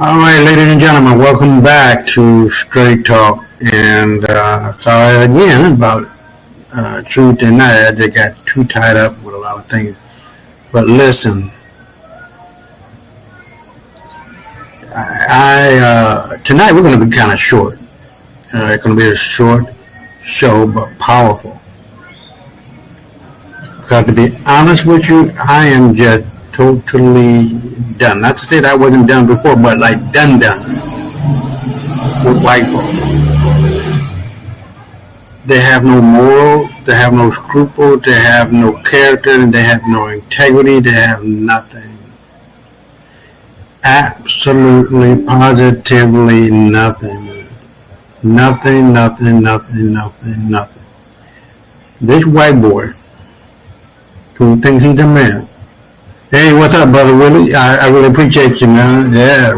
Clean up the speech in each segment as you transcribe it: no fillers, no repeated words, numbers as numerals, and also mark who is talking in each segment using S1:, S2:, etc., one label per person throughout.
S1: All right, ladies and gentlemen, welcome back to Straight Talk. And again, about truth and not, I just got too tied up with a lot of things. But listen, tonight we're going to be kind of short. It's going to be a short show, but powerful. Because to be honest with you, I am just totally done. Not to say that I wasn't done before, but like done with white folks. They have no moral, they have no scruple, they have no character, they have no integrity, they have nothing. Absolutely, positively nothing. Nothing. This white boy who thinks he's a man. Hey, what's up, brother Willie? I really appreciate you, man. Yeah,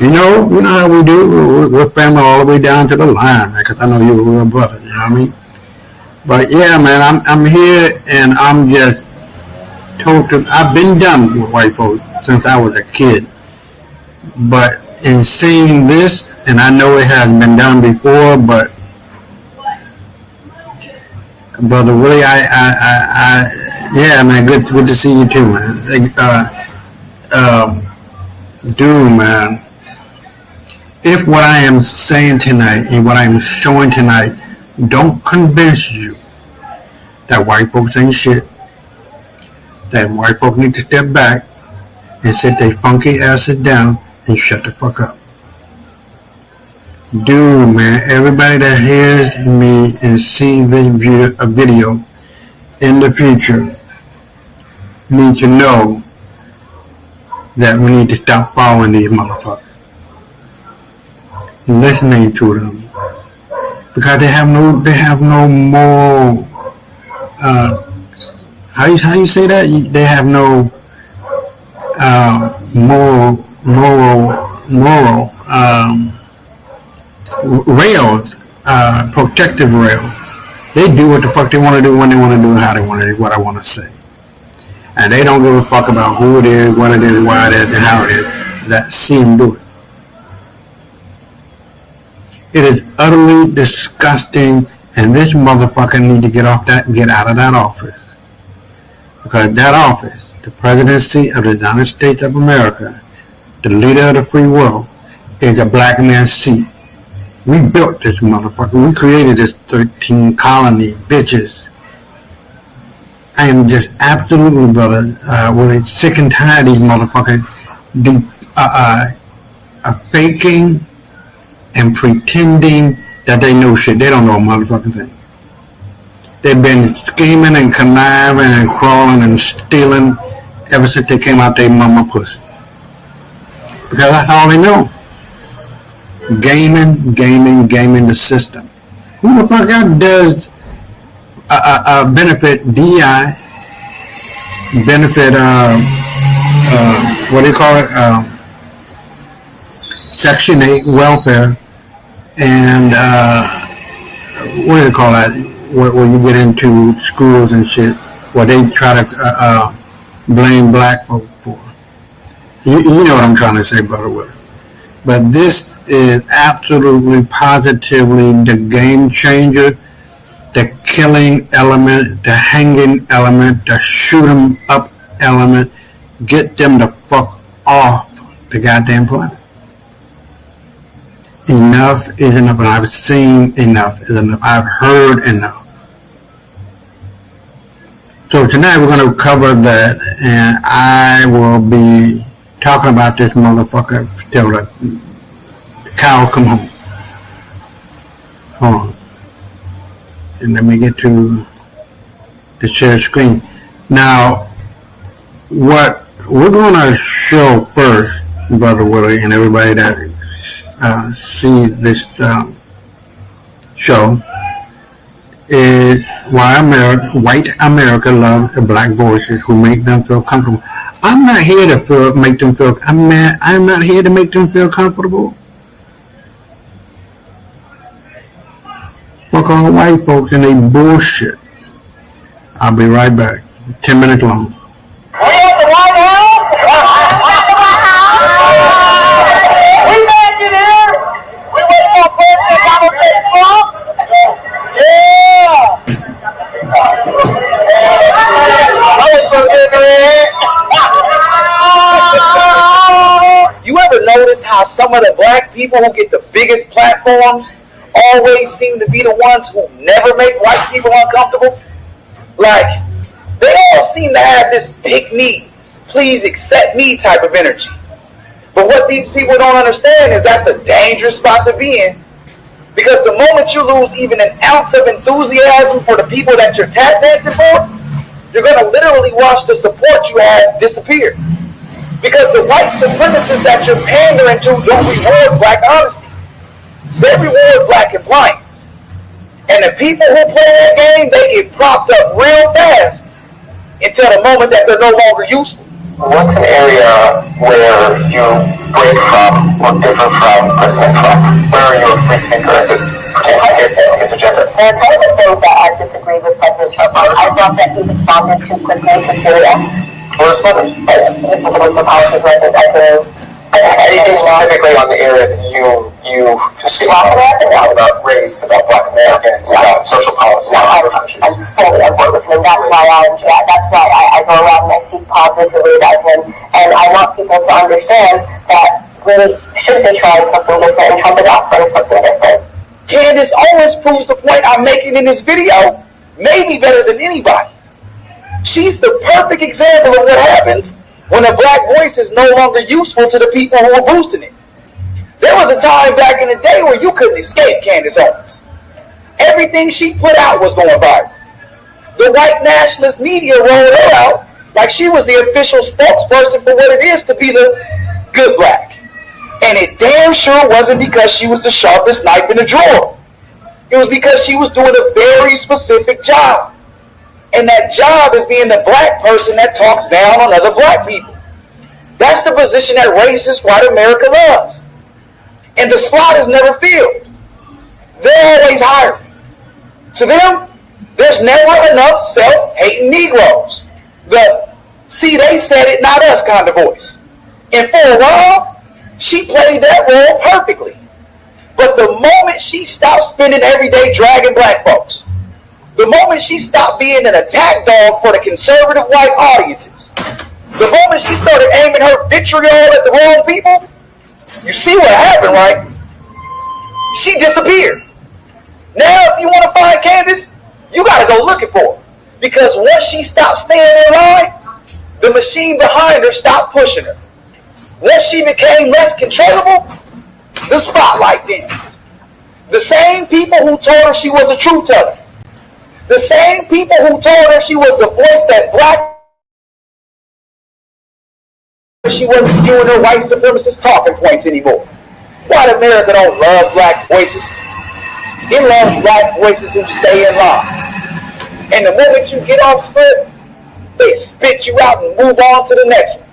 S1: you know how we do. We're family all the way down to the line, because I know you're a real brother. You know what I mean? But yeah, man, I'm here and I'm just total. I've been done with white folks since I was a kid. But in seeing this, and I know it has been done before, but brother Willie, yeah, man, good to see you too, man. Dude, man, if what I am saying tonight and what I am showing tonight don't convince you that white folks ain't shit, that white folks need to step back and sit their funky asses down and shut the fuck up. Dude, man, everybody that hears me and sees this video in the future need to know that we need to stop following these motherfuckers, listening to them, because they have no moral. How you say that? They have no moral rails, protective rails. They do what the fuck they want to do, when they want to do, how they want to do, what I want to say. And they don't give a fuck about who it is, what it is, why it is, and how it is. That see them do it. It is utterly disgusting, and this motherfucker need to get out of that office. Because that office, the presidency of the United States of America, the leader of the free world, is a black man's seat. We built this motherfucker. We created this 13 colony, bitches. I am just absolutely, brother, really sick and tired of these motherfuckers faking and pretending that they know shit. They don't know a motherfucking thing. They've been scheming and conniving and crawling and stealing ever since they came out their mama pussy. Because that's all they know. Gaming the system. Who the fuck out does benefit DI, benefit what do you call it? Section 8 welfare, and what do you call that? Where you get into schools and shit, where they try to blame black folk for. You know what I'm trying to say, brother Willie. But this is absolutely, positively the game changer, the killing element, the hanging element, the shoot 'em up element. Get them the fuck off the goddamn planet. Enough is enough, and I've seen enough is enough. I've heard enough. So tonight we're going to cover that, and I will be talking about this motherfucker till the cow come home. Hold on. And let me get to the share screen. Now, what we're going to show first, Brother Willie, and everybody that sees this show, is why white America loves the black voices who make them feel comfortable. I'm not here to make them feel. I'm not here to make them feel comfortable. Fuck all white folks and they bullshit. I'll be right back. 10 minutes long.
S2: some of the black people who get the biggest platforms always seem to be the ones who never make white people uncomfortable? Like, they all seem to have this pick me, please accept me type of energy. But what these people don't understand is that's a dangerous spot to be in. Because the moment you lose even an ounce of enthusiasm for the people that you're tap dancing for, you're going to literally watch the support you have disappear. Because the white supremacists that you're pandering to don't reward black honesty. They reward black compliance. And the people who play that game, they get propped up real fast until the moment that they're no longer useful.
S3: What's an area where you break from or differ from President Trump? Where are you a free thinker as his agenda?
S4: There are a couple of things that I disagree with President Trump. I thought that he responded too quickly to Syria.
S3: Or something?
S4: There were some policies where I think
S3: anything specifically on the areas you about race, about black Americans, about social policy,
S4: I'm fully on board with him. That's why I go around and I speak positively about him. And I want people to understand that we should be trying something different, and Trump is offering something different.
S2: Candace always proves the point I'm making in this video, maybe better than anybody. She's the perfect example of what happens when a black voice is no longer useful to the people who are boosting it. There was a time back in the day where you couldn't escape Candace Owens. Everything she put out was going viral. The white nationalist media rolled her out like she was the official spokesperson for what it is to be the good black. And it damn sure wasn't because she was the sharpest knife in the drawer. It was because she was doing a very specific job. And that job is being the black person that talks down on other black people. That's the position that racist white America loves. And the slot is never filled. They're always hiring. To them, there's never enough self-hating Negroes. The see they said it, not us kind of voice. And for a while, she played that role perfectly. But the moment she stopped spending every day dragging black folks, the moment she stopped being an attack dog for the conservative white audiences, the moment she started aiming her vitriol at the wrong people, you see what happened, right? She disappeared. Now, if you want to find Candace, you got to go looking for her. Because once she stopped staying in line, the machine behind her stopped pushing her. Once she became less controllable, the spotlight dimmed. The same people who told her she was a truth teller, the same people who told her she was the voice that black, she wasn't doing her white supremacist talking points anymore. White America don't love black voices. It loves black voices who stay in line. And the moment you get off script, they spit you out and move on to the next one.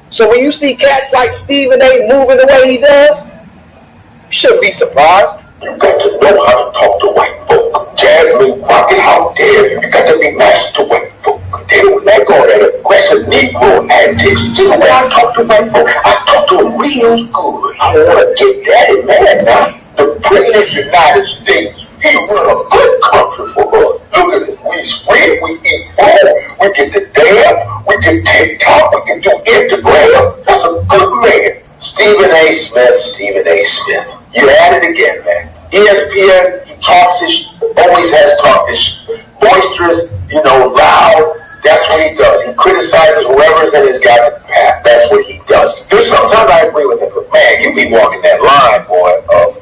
S2: So when you see cats like Stephen A. moving the way he does, you shouldn't be surprised.
S3: You got to know how to talk to white folk. Jasmine Crockett, how dare you? You got to be nice to white folk. They don't let go of that aggressive Negro antics. See, when I talk to white folk, I talk to them real good. I don't want to get daddy mad now. The President of the United States, he run a good country for us. Look at this. We spread, we eat food, we get the dab, we get TikTok, we can do Instagram. That's a good man. Stephen A. Smith. You at it again, man. ESPN, he talks his, always has talked his, boisterous, loud. That's what he does. He criticizes whoever's in his guidance path. That's what he does. There's sometimes I agree with him, but man, you be walking that line, boy, of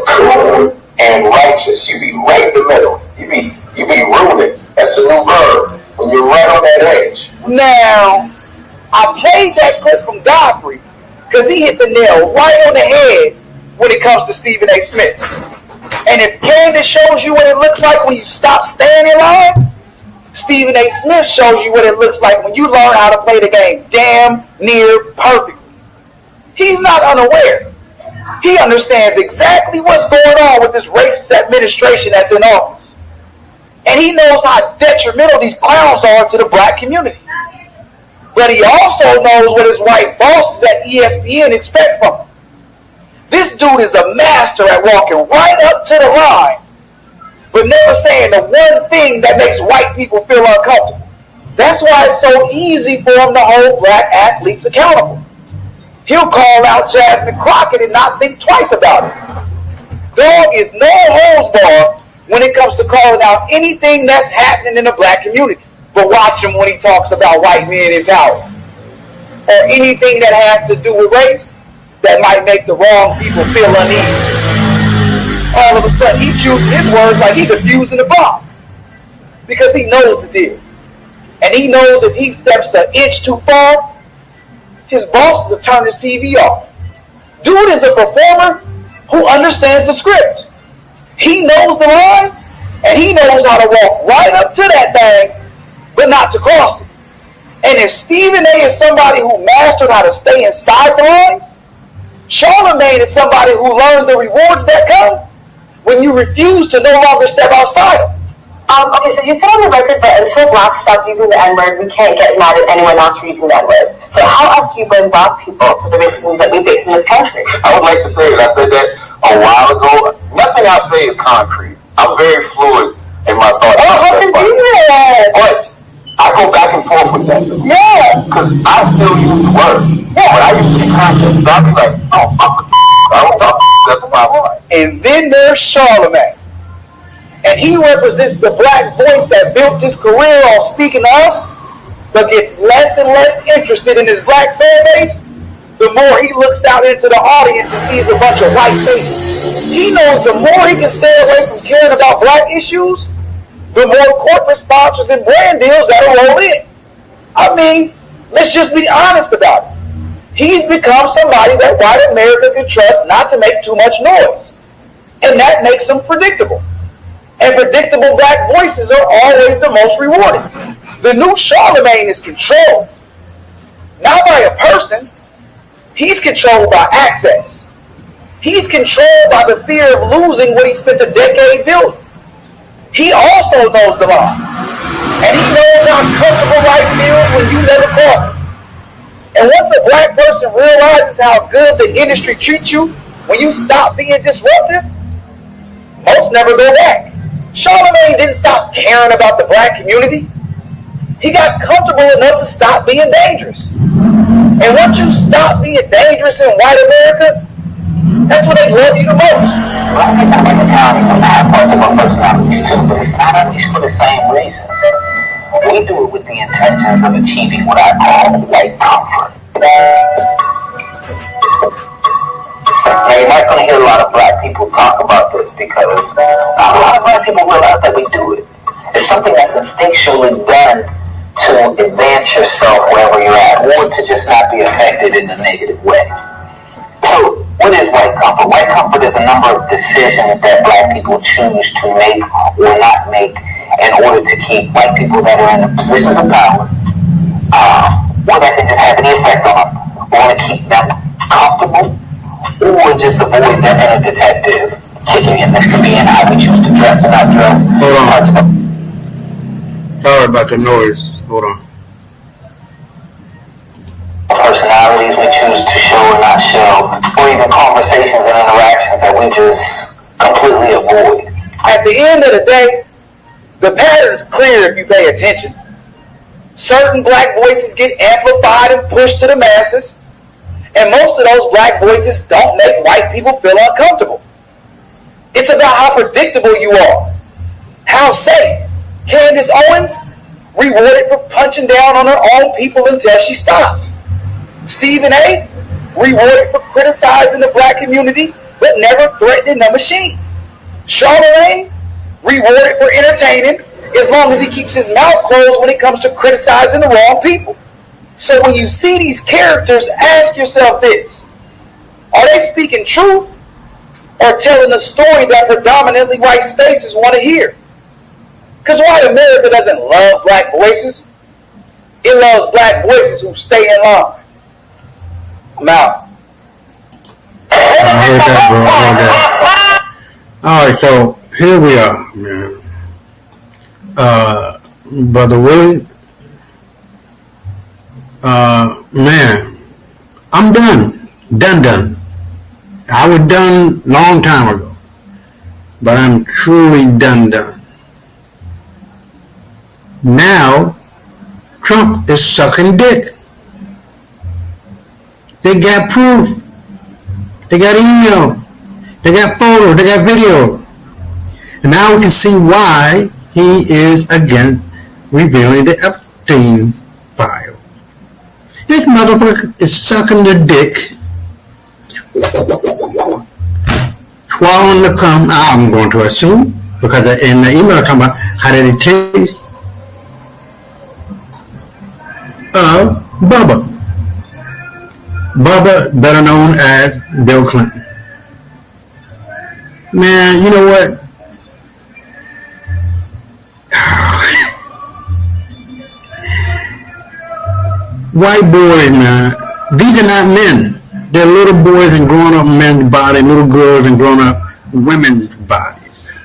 S3: cool and righteous. You be right in the middle. You be rooted. That's a new verb. When you're right on that edge.
S2: Now, I played that clip from Godfrey because he hit the nail right on the head when it comes to Stephen A. Smith. And if Candace shows you what it looks like when you stop staying in line, Stephen A. Smith shows you what it looks like when you learn how to play the game damn near perfectly. He's not unaware. He understands exactly what's going on with this racist administration that's in office. And he knows how detrimental these clowns are to the black community. But he also knows what his white bosses at ESPN expect from him. This dude is a master at walking right up to the line, but never saying the one thing that makes white people feel uncomfortable. That's why it's so easy for him to hold black athletes accountable. He'll call out Jasmine Crockett and not think twice about it. Dog is no holds barred when it comes to calling out anything that's happening in the black community. But watch him when he talks about white men in power or anything that has to do with race that might make the wrong people feel uneasy. All of a sudden, he chooses his words like he's defusing the bomb because he knows the deal. And he knows if he steps an inch too far, his bosses will turn his TV off. Dude is a performer who understands the script. He knows the line, and he knows how to walk right up to that thing, but not to cross it. And if Stephen A. is somebody who mastered how to stay inside the lines, Charlamagne is somebody who learned the rewards that come when you refuse to no longer step outside them.
S4: Okay, so you said on the record that until blacks stop using the N-word, we can't get mad at anyone else for using the N-word. So how else do you blame black people for the racism that we face in this country?
S3: I would like to say that I said that a while ago. Nothing I say is concrete. I'm very fluid in my thoughts.
S4: Oh, how can you do that?
S3: But I go back and forth with that.
S4: Yeah.
S3: Because I still use the word.
S4: Yeah.
S3: But I used to be conscious. So I'd be like, oh, I don't talk. That's my line.
S2: And then there's Charlamagne. And he represents the black voice that built his career on speaking to us, but gets less and less interested in his black fan base the more he looks out into the audience and sees a bunch of white faces. He knows the more he can stay away from caring about black issues, the more corporate sponsors and brand deals that'll roll in. I mean, let's just be honest about it. He's become somebody that white America can trust not to make too much noise. And that makes him predictable. And predictable black voices are always the most rewarded. The new Charlamagne is controlled. Not by a person. He's controlled by access. He's controlled by the fear of losing what he spent a decade building. He also knows the law. And he knows how comfortable life feels when you never cross it. And once a black person realizes how good the industry treats you when you stop being disruptive, most never go back. Charlamagne didn't stop caring about the black community. He got comfortable enough to stop being dangerous. And once you stop being dangerous in white America, that's when they love you the most.
S3: Well, I think I'm like a county from half parts of our personalities too, but it's not always for the same reason. We do it with the intentions of achieving what I call white comfort. Now, you're not going to hear a lot of black people talk about this because not a lot of black people realize that we do it. It's something that's instinctually done to advance yourself wherever you're at, or to just not be affected in a negative way. So, what is white comfort? White comfort is a number of decisions that black people choose to make or not make in order to keep white people that are in the positions of power, or that can just have any effect on them, or to keep them comfortable, or just avoid that inner detective kicking in. This could be in how we choose to dress and not dress.
S1: Hold on. Sorry about the noise. Hold on.
S3: Personalities we choose to show or not show, or even conversations and interactions that we just completely avoid.
S2: At the end of the day, the pattern's clear if you pay attention. Certain black voices get amplified and pushed to the masses, and most of those black voices don't make white people feel uncomfortable. It's about how predictable you are. How safe. Candace Owens rewarded for punching down on her own people until she stopped. Stephen A. rewarded for criticizing the black community but never threatening the machine. Charlamagne rewarded for entertaining as long as he keeps his mouth closed when it comes to criticizing the wrong people. So when you see these characters, ask yourself this: are they speaking truth or telling a story that predominantly white spaces want to hear? Because white America doesn't love black voices. It loves black voices who stay in line. I'm out.
S1: I heard that, bro. I heard that. All right, so here we are, man. Brother Willie, man, I'm done. Done. I was done long time ago, but I'm truly done. Now, Trump is sucking dick. They got proof. They got email. They got photos. They got video. And now we can see why he is against revealing the Epstein file. This motherfucker is sucking the dick, swallowing the cum. I'm going to assume, because in the email talking about how did it taste, of Bubba. Bubba, better known as Bill Clinton. Man, you know what? White boys, man, these are not men. They're little boys and grown up men's bodies, little girls and grown up women's bodies.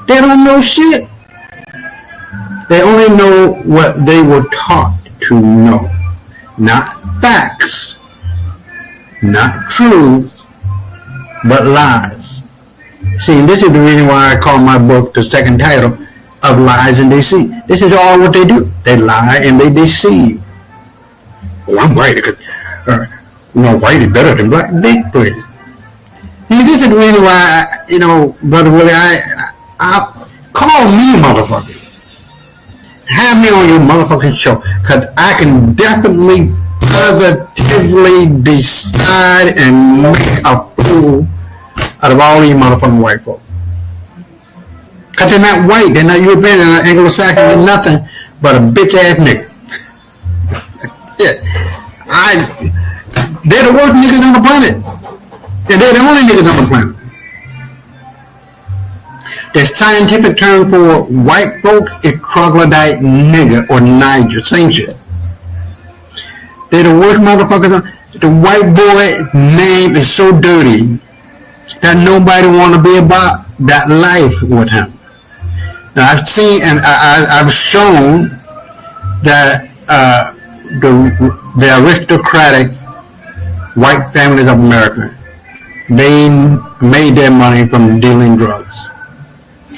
S1: They don't know shit. They only know what they were taught to know. Not facts, not truth, but lies. See, this is the reason why I call my book the second title of Lies and Deceit. This is all what they do. They lie and they deceive. Oh, I'm white because, white is better than black. Big please. And this is the reason why, Brother Willie, I call me motherfucker. Have me on your motherfucking show, because I can definitely, positively decide and make a fool out of all these motherfucking white folk. Because they're not white, they're not European, they're not Anglo-Saxon, they're nothing but a bitch-ass nigga. Yeah. They're the worst niggas on the planet. And they're the only niggas on the planet. The scientific term for white folk is troglodyte nigger or Niger, same shit. They're the worst motherfuckers. The white boy name is so dirty that nobody want to be about that life with him. Now I've seen and I've shown that the aristocratic white families of America, they made their money from dealing drugs.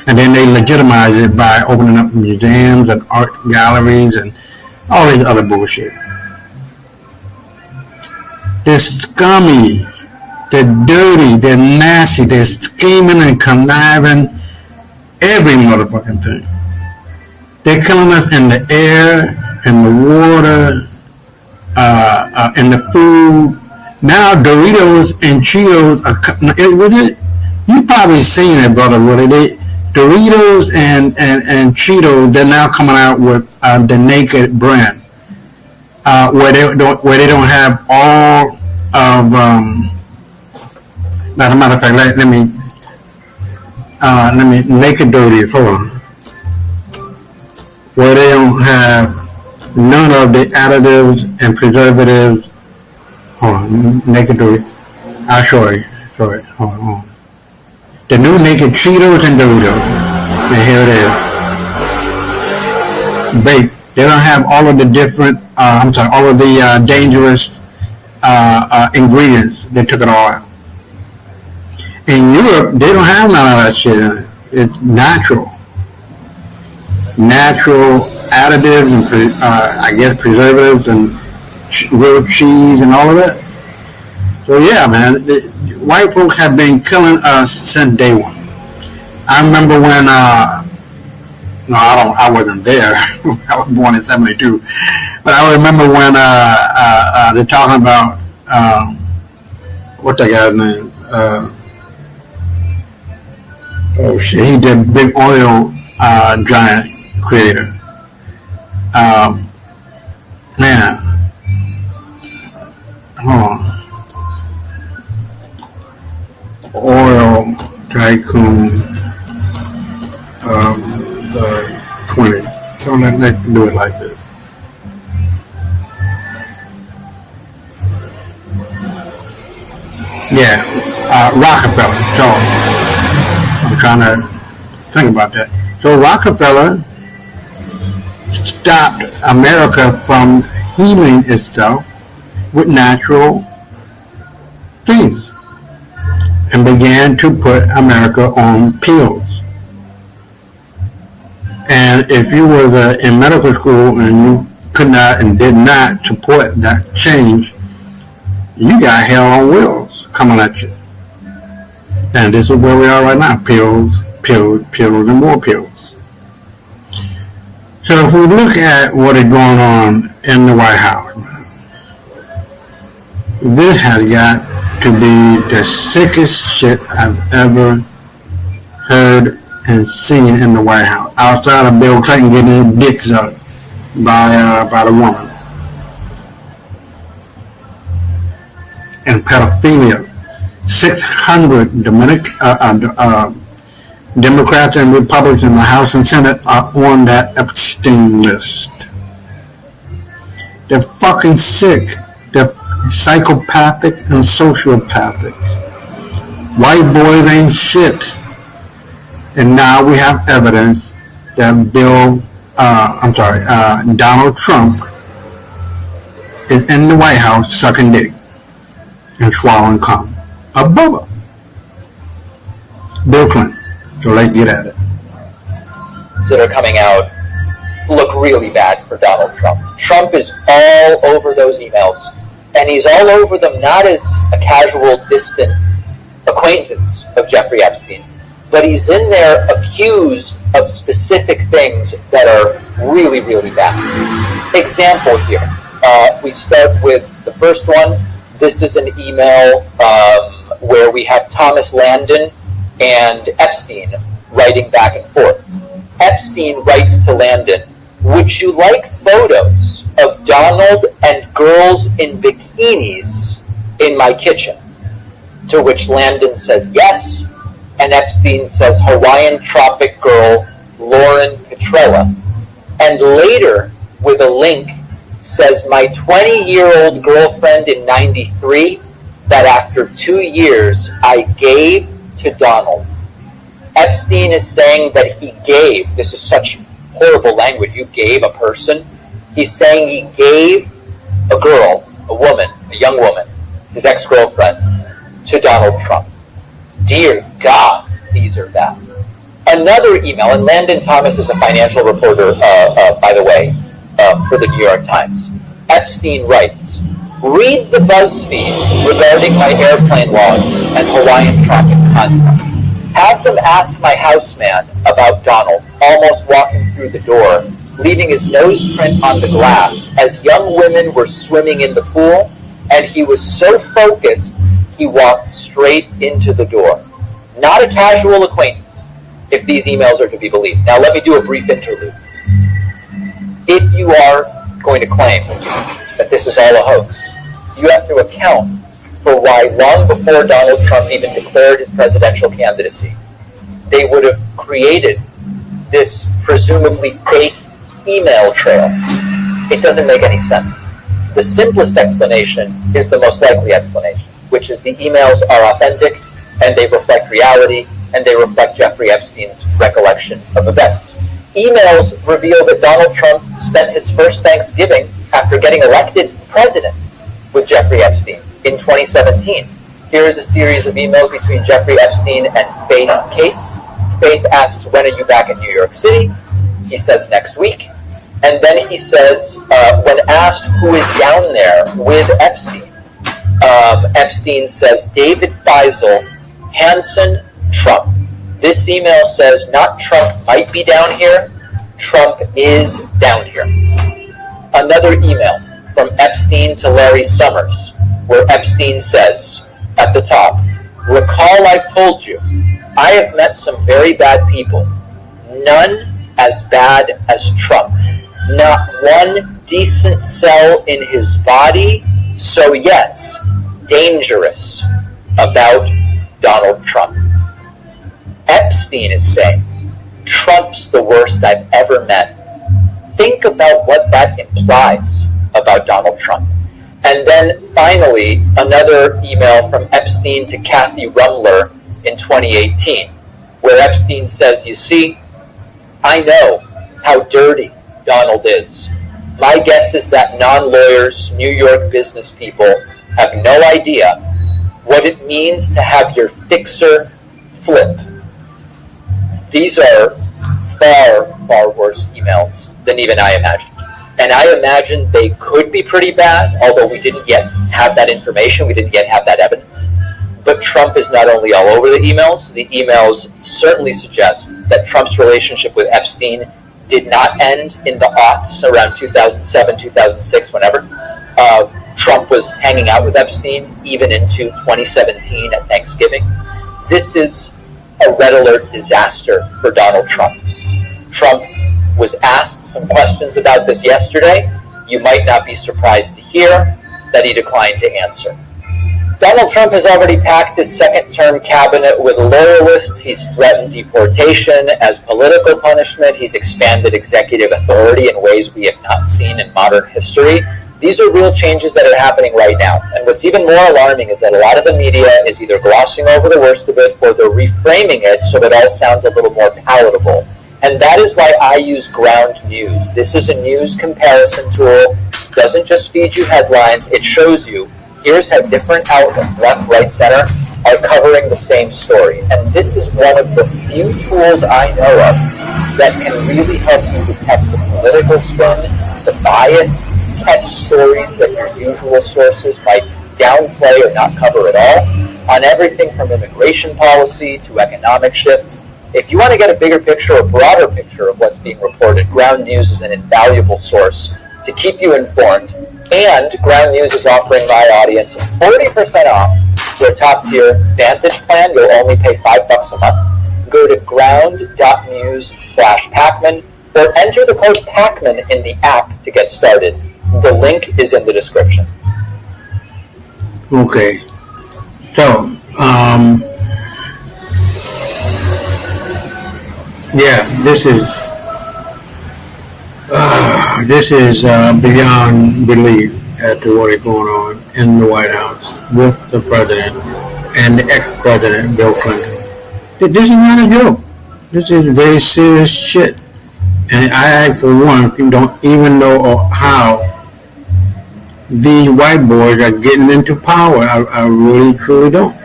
S1: And then they legitimize it by opening up museums and art galleries and all this other bullshit. They're scummy, they're dirty, they're nasty, they're scheming and conniving every motherfucking thing. They're killing us in the air, in the water, in the food. Now Doritos and Cheetos are, you probably seen it, Brother Willie. Doritos and Cheetos, they're now coming out with the Naked brand, where they don't have all of. As a matter of fact, let me Naked Doritos. Hold on, where they don't have none of the additives and preservatives. Hold on, Naked Doritos. I'll show you. Hold on. The new Naked Cheetos and Doritos. And here it is. Baked. They don't have all of the different, all of the dangerous ingredients. They took it all out. In Europe, they don't have none of that shit in it. It's natural. Natural additives and, preservatives and real cheese and all of that. So yeah, man, white folks have been killing us since day one. I remember when, I wasn't there. I was born in '72, but I remember when they're talking about what's that guy's name? He did big oil giant creator. Man, hold on. Oil tycoon the 20s. Don't let do it like this. Yeah, Rockefeller. So I'm trying to think about that. So Rockefeller stopped America from healing itself with natural things and began to put America on pills. And if you were in medical school and you could not and did not support that change, You got hell on wheels coming at you. And this is where we are right now. Pills, and more pills. So if we look at what is going on in the White House, this has got to be the sickest shit I've ever heard and seen in the White House. Outside of Bill Clinton getting his dick sucked by the woman. And pedophilia. 600 Democrats and Republicans in the House and Senate are on that Epstein list. They're fucking sick. They're psychopathic and sociopathic. White boys ain't shit. And now we have evidence that Donald Trump is in the White House sucking dick and swallowing cum. A Bubba. Bill Clinton. So let's get at it.
S5: That are coming out look really bad for Donald Trump. Trump is all over those emails, and he's all over them not as a casual, distant acquaintance of Jeffrey Epstein, but he's in there accused of specific things that are really, really bad. Example here. We start with the first one. This is an email where we have Thomas Landon and Epstein writing back and forth. Epstein writes to Landon, "Would you like photos of Donald and girls in bikinis in my kitchen?" To which Landon says yes, and Epstein says Hawaiian tropic girl Lauren Petrella. And later, with a link, says my 20-year-old girlfriend in 93 that after 2 years I gave to Donald. Epstein is saying that he gave, this is such horrible language, you gave a person. He's saying he gave a girl, a woman, a young woman, his ex-girlfriend, to Donald Trump. Dear God, these are bad. Another email, and Landon Thomas is a financial reporter, by the way, for the New York Times. Epstein writes, "Read the BuzzFeed regarding my airplane logs and Hawaiian tropic contest. Have them ask my houseman about Donald, almost walking through the door, leaving his nose print on the glass as young women were swimming in the pool, and he was so focused he walked straight into the door. Not a casual acquaintance, if these emails are to be believed." Now let me do a brief interlude. If you are going to claim that this is all a hoax, you have to account for why long before Donald Trump even declared his presidential candidacy, they would have created this presumably fake email trail. It doesn't make any sense. The simplest explanation is the most likely explanation, which is the emails are authentic and they reflect reality and they reflect Jeffrey Epstein's recollection of events. Emails reveal that Donald Trump spent his first Thanksgiving after getting elected president with Jeffrey Epstein in 2017. Here is a series of emails between Jeffrey Epstein and Faith Cates. Faith asks, "When are you back in New York City?" He says, "Next week." And then he says, when asked who is down there with Epstein, Epstein says, "David Feisel, Hansen, Trump." This email says not Trump might be down here, Trump is down here. Another email from Epstein to Larry Summers, where Epstein says at the top, "Recall I told you, I have met some very bad people, none as bad as Trump, not one decent cell in his body, so yes, dangerous about Donald Trump." Epstein is saying, Trump's the worst I've ever met. Think about what that implies about Donald Trump. And then finally, another email from Epstein to Kathy Rumler in 2018, where Epstein says, "You see, I know how dirty Donald is. My guess is that non-lawyers, New York business people have no idea what it means to have your fixer flip." These are far, far worse emails than even I imagined. And I imagined they could be pretty bad, although we didn't yet have that information. We didn't yet have that evidence. But Trump is not only all over the emails certainly suggest that Trump's relationship with Epstein did not end in the aughts around 2007, 2006, whenever. Trump was hanging out with Epstein even into 2017 at Thanksgiving. This is a red alert disaster for Donald Trump. Trump was asked some questions about this yesterday. You might not be surprised to hear that he declined to answer. Donald Trump has already packed his second-term cabinet with loyalists. He's threatened deportation as political punishment. He's expanded executive authority in ways we have not seen in modern history. These are real changes that are happening right now. And what's even more alarming is that a lot of the media is either glossing over the worst of it or they're reframing it so it all sounds a little more palatable. And that is why I use Ground News. This is a news comparison tool. It doesn't just feed you headlines. It shows you, here's how different outlets, left, right, center, are covering the same story. And this is one of the few tools I know of that can really help you detect the political spin, the bias, catch stories that your usual sources might downplay or not cover at all, on everything from immigration policy to economic shifts. If you want to get a bigger picture or broader picture of what's being reported, Ground News is an invaluable source to keep you informed. And Ground News is offering my audience 40% off their top tier Vantage plan. You'll only pay $5 a month. Go to ground.news/Pacman or enter the code Pacman in the app to get started. The link is in the description.
S1: Okay. So, yeah, this is beyond belief as to what is going on in the White House with the president and the ex-president Bill Clinton. This is not a joke. This is very serious shit. And I, for one, don't even know how these white boys are getting into power. I really, truly don't.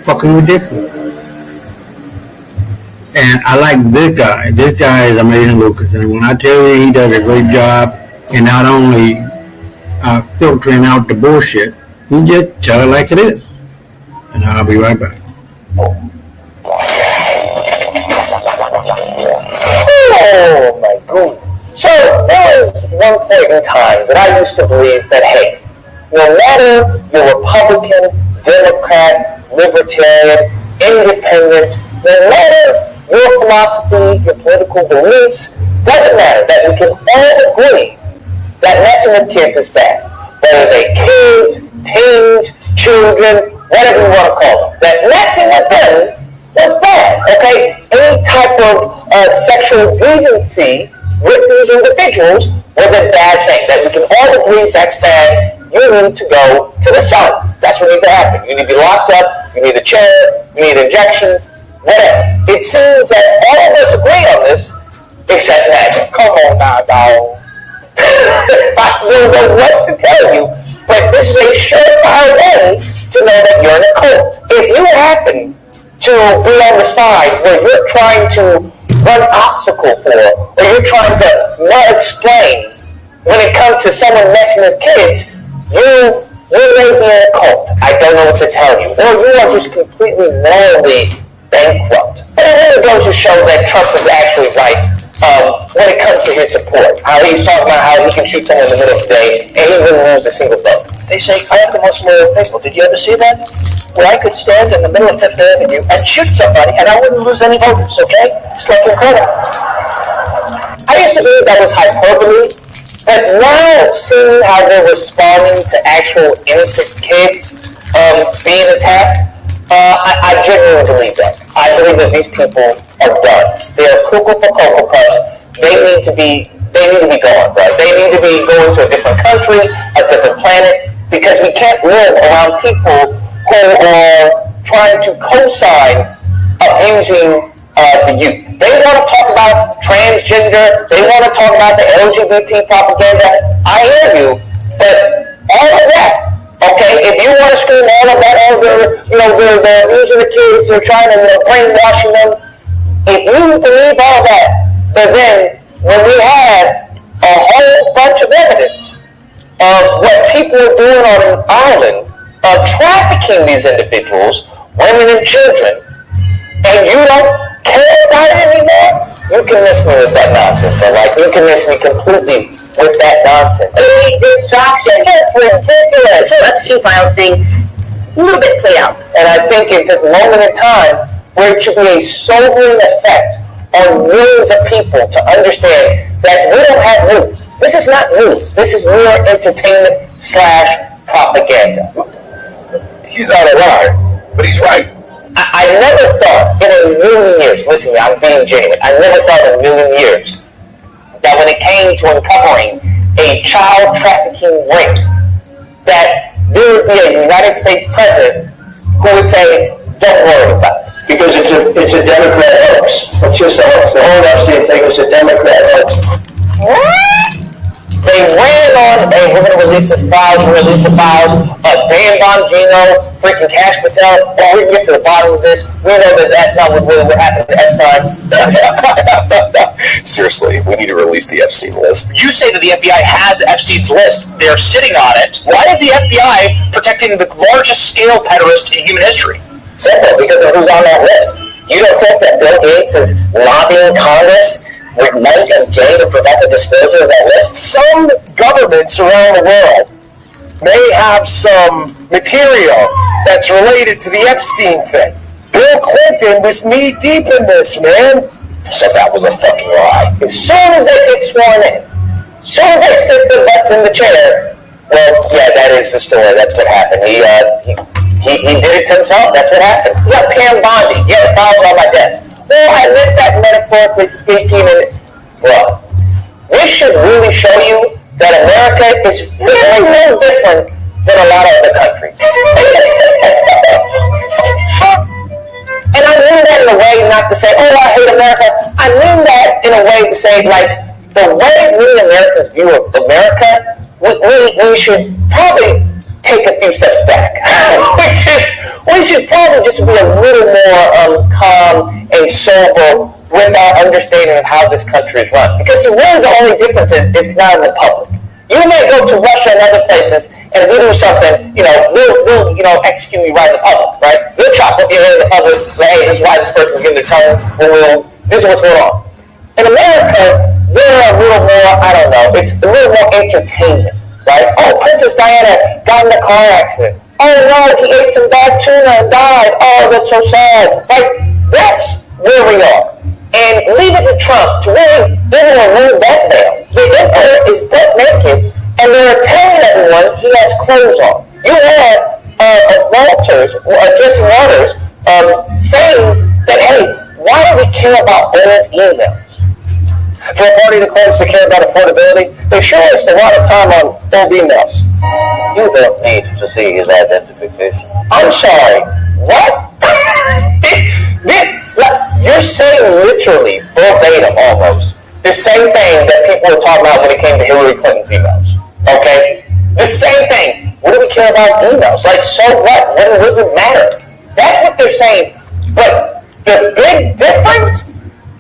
S1: Fucking ridiculous. And I like this guy. This guy is amazing, Lucas. And when I tell you he does a great job in not only filtering out the bullshit, he just tell it like it is. And I'll be right back.
S2: Oh my goodness. So there was one point in time that I used to believe that, hey, no matter you're Republican, Democrat, Libertarian, Independent, no matter your philosophy, your political beliefs, doesn't matter, that we can all agree that messing with kids is bad. Whether they're kids, teens, children, whatever you want to call them. That messing with them was bad, okay? Any type of sexual deviancy with these individuals was a bad thing. That we can all agree that's bad. You need to go to the sun. That's what needs to happen. You need to be locked up. You need a chair. You need an injection. Whatever. It seems that all of us agree on this, except that. Come on now, dog. I don't know what to tell you, but this is a surefire way to know that you're in a cult. If you happen to be on the side where you're trying to run obstacle for, or you're trying to not explain when it comes to someone messing with kids, you may be in a cult. I don't know what to tell you. Or you are just completely morally bankrupt. But it really goes to show that Trump is actually right when it comes to his support. How he's talking about how he can shoot someone in the middle of the day and he wouldn't lose a single vote. They say, I have the most loyal people. Did you ever see that? Where I could stand in the middle of Fifth Avenue and shoot somebody and I wouldn't lose any voters, okay? It's like incredible. I used to believe that was hyperbole, but now seeing how they're responding to actual innocent kids being attacked, I genuinely believe that. I believe that these people are done. They are cuckoo for Cocoa Puffs. They need to be gone, right? They need to be going to a different country, a different planet, because we can't live around people who are trying to co-sign abusing the youth. They want to talk about transgender. They want to talk about the LGBT propaganda. I hear you, but all of that, okay, if you want to scream all of that over, they're abusing the kids, they're trying to brainwashing them. If you believe all that, but then when we have a whole bunch of evidence
S6: of what people are doing on an island of trafficking these individuals, women and children, and you don't care about it anymore, you can miss me with that nonsense. Like, you can miss me completely with that nonsense.
S4: Distraction. It's ridiculous. So Epstein Files thing, a little bit played out.
S6: And I think it's a moment in time where it should be a sobering effect on millions of people to understand that we don't have news. This is not news. This is mere entertainment / propaganda.
S3: He's out of line, but he's right.
S6: I never thought in a million years, listen, I'm being genuine, I never thought in a million years that when it came to uncovering a child trafficking ring, that there would be a United States president who would say, don't worry about it.
S3: Because it's a Democrat hoax. It's just a hoax. The whole Epstein thing is a Democrat hoax.
S6: They ran on, hey, we're going to release the files, Dan Bongino, freaking Cash Patel, we can get to the bottom of this. We know that that's not what really happened to Epstein.
S3: Seriously, we need to release the Epstein list.
S7: You say that the FBI has Epstein's list. They're sitting on it. Why is the FBI protecting the largest scale pederast in human history?
S6: Simple, because of who's on that list. You don't think that Bill Gates is lobbying Congress with Mike and Jay to prevent the disclosure of that list?
S3: Some governments around the world may have some material that's related to the Epstein thing. Bill Clinton was knee deep in this, man.
S6: So that was a fucking lie. As soon as they get sworn in, as soon as they sit their butts in the chair, well, yeah, that is the story. That's what happened. He did it to himself. That's what happened. Yeah, Pam Bondi. Yeah, the files on my desk. Well, I meant that metaphorically speaking, and well, this should really show you that America is really no different than a lot of other countries. And I mean that in a way not to say, oh, I hate America. I mean that in a way to say, like, the way we Americans view America, we should probably take a few steps back. we should probably just be a little more calm and sober with our understanding of how this country is run. Because really the only difference is it's not in the public. You may go to Russia and other places, and if we do something, we'll execute you right in the public, right? We'll chop up your head in the public, like, hey, this is why this person's getting their tongue, this is what's going on. In America, we're a little more, I don't know, it's a little more entertainment, right? Oh, Princess Diana got in a car accident. Oh no, he ate some bad tuna and died. Oh, that's so sad. Like, that's where we are. And leave it to Trump to really remove that veil. The emperor is butt naked, and they're telling everyone he has clothes on. You had Jesse Waters saying that, hey, why do we care about old emails? For a party that claims to care about affordability, they sure waste a lot of time on old emails. You don't need to see his identification. I'm sorry, what? You're saying literally, verbatim almost, the same thing that people were talking about when it came to Hillary Clinton's emails. Okay? The same thing. What do we care about emails? Like, so what? What does it matter? That's what they're saying. But the big difference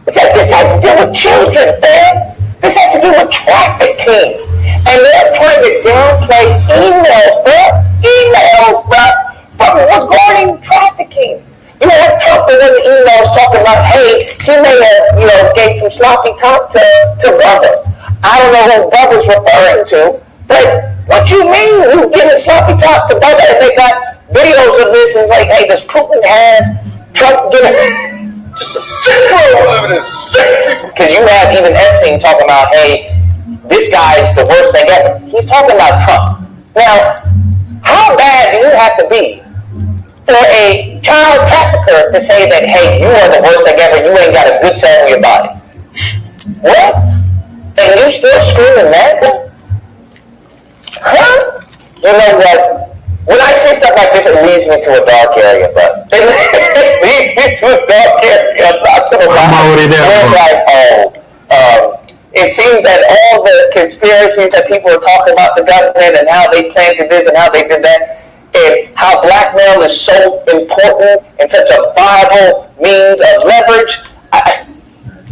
S6: is that this has to do with children, man. This has to do with trafficking. And they're trying to downplay emails, regarding trafficking. You have Trump in the emails talking about, hey, he may have, gave some sloppy talk to Bubba. I don't know who Bubba's referring to, but what you mean you giving sloppy talk to Bubba and they got videos of this and it's like, hey, does Putin have Trump giving
S3: Just a sick world living in, sick people.
S6: because you have even Epstein talking about, hey, this guy's the worst thing ever. He's talking about Trump. Now, how bad do you have to be for a child trafficker to say that, hey, you are the worst thing ever, you ain't got a good cell in your body? What? And you still screaming that? Huh? You know what? When I say stuff like this, it leads me to a dark area, but it leads me to a dark area. I'm not gonna lie.
S1: I'm already there,
S6: It's
S1: bro.
S6: like, it seems that all the conspiracies that people are talking about the government and how they planted this and how they did that, and how blackmail is so important and such a viable means of leverage,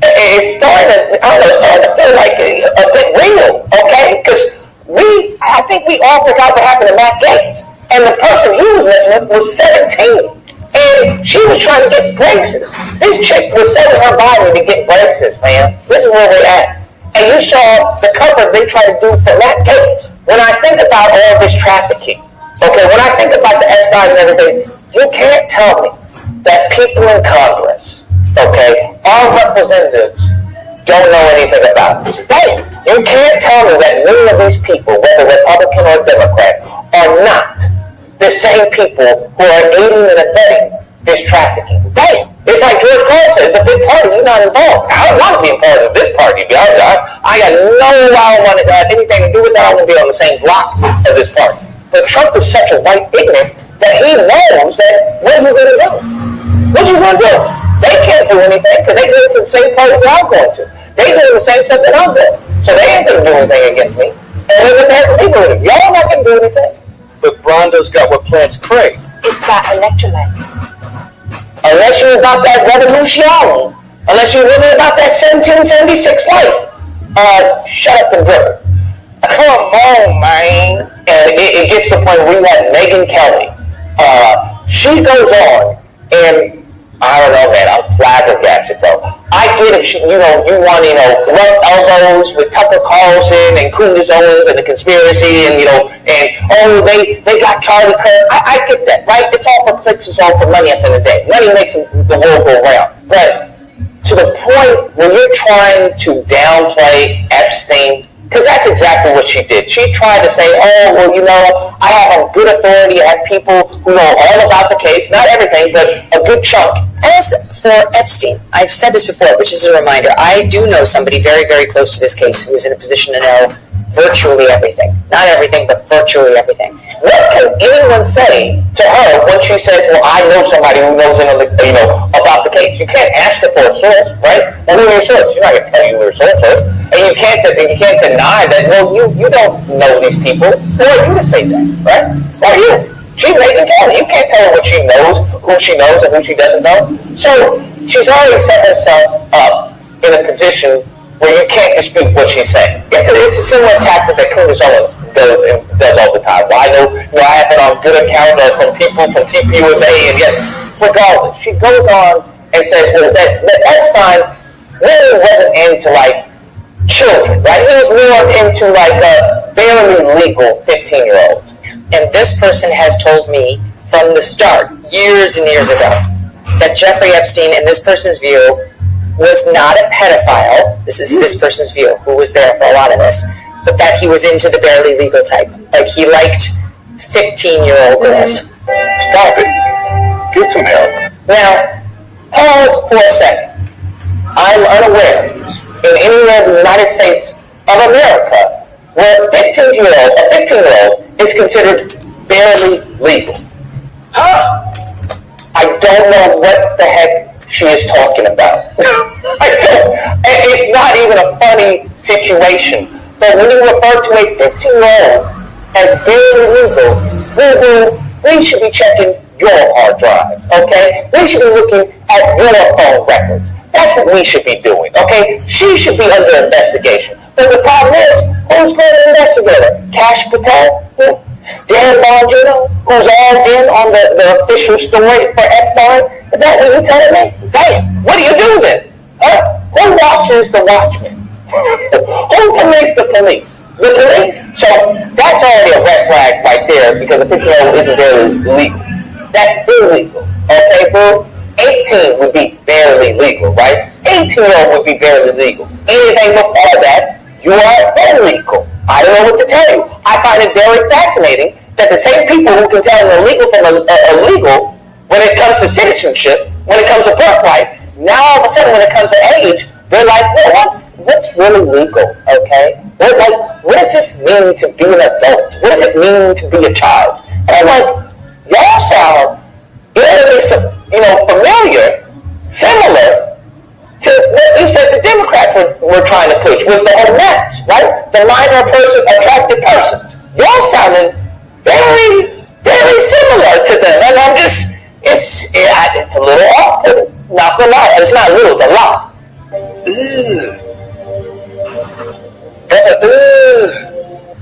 S6: it's starting to feel like a bit real, okay? Because I think all forgot what happened to Matt Gaetz. And the person he was messing with was 17. And she was trying to get braces. This chick was selling her body to get braces, man. This is where we're at. And you saw the cover they tried to do for Matt Gaetz. When I think about all this trafficking, okay, when I think about the Epstein and everything, you can't tell me that people in Congress, okay, our representatives don't know anything about this. You can't tell me that many of these people, whether Republican or Democrat, are not the same people who are aiding and abetting this trafficking. It's like George Carlin said, it's a big party, you're not involved. I don't want to be a part of this party, to be honest. I got I don't want to have anything to do with that. I want to be on the same block as this party. But Trump is such a white ignorant that he knows that, what are you going to do? What you going to do? They can't do anything because they go to the same party that I'm going to. They do the same stuff that I'm doing. So they ain't going to do anything against me. And we're going to have to leave with it. Y'all not going to do anything.
S5: But Brondo's got what plants crave.
S4: It's got electrolyte.
S6: Unless you're about that revolution, unless you're really about that 1776 life, shut up and dribble. Come on, man. And it gets to the point where we had Megyn Kelly. She goes on, and I don't know, man, I'm flabbergasted, though. I get if she, you want, rough elbows with Tucker Carlson and Candace Owens and the conspiracy, and, they got Charlie Kirk. I get that, right? It's all for clicks, it's all for money at the end of the day. Money makes the world go round. But to the point when you're trying to downplay Epstein, because that's exactly what she did. She tried to say, I have a good authority. I have people who know all about the case. Not everything, but a good chunk.
S8: As for Epstein, I've said this before, which is a reminder. I do know somebody very, very close to this case who is in a position to know virtually everything. Not everything, but virtually everything.
S6: What can anyone say to her when she says, well, I know somebody who knows about the case? You can't ask her for a source, right? Well, who your source? She's not going to tell you who her source is. And you can't deny that, well, you don't know these people. Who are you to say that, right? Who are you? She's Megyn Kelly. You can't tell her what she knows, who she knows, and who she doesn't know. So she's already set herself up in a position where you can't dispute what she's saying. It's a similar tactic that Candace Owens does all the time. Well, I know I have it on good account from people from TPUSA, and yet, regardless, she goes on and says, well, that Epstein really wasn't into, children, right? He was more into, barely legal 15-year-olds.
S8: And this person has told me from the start, years and years ago, that Jeffrey Epstein, in this person's view, was not a pedophile. This is this person's view, who was there for a lot of this, but that he was into the barely legal type. Like, he liked 15-year-old girls.
S6: Stop it. Get some help. Now, pause for a second. I'm unaware in anywhere in the United States of America where a 15-year-old is considered barely legal. I don't know what the heck she is talking about. It's not even a funny situation. But when you refer to a 15-year-old as barely legal, we should be checking your hard drive, okay? We should be looking at your phone records. That's what we should be doing, okay? She should be under investigation. But the problem is, who's going to investigate her? Kash Patel? Dan Bongino, who's all in on the official story for Epstein? Is that what you're telling me? Damn, what do you do then? Who watches the Watchmen? Who police the police? The police? So that's already a red flag right there because a 15-year-old isn't barely legal. That's illegal. Okay, boo? 18 would be barely legal, right? 18-year-old would be barely legal. Anything before that, you are illegal. I don't know what to tell you. I find it very fascinating that the same people who can tell an illegal from illegal when it comes to citizenship, when it comes to birthright, now all of a sudden when it comes to age, they're like, well, what's really legal, okay? What does this mean to be an adult? What does it mean to be a child? And I'm like, y'all sound familiar, similar to what you said the Democrats were trying to push, was the whole match, right? The minor person, attractive persons. Y'all sounding very, very similar to them. And I'm just, it's a little off. Not gonna lie. It's not a little, it's a lot.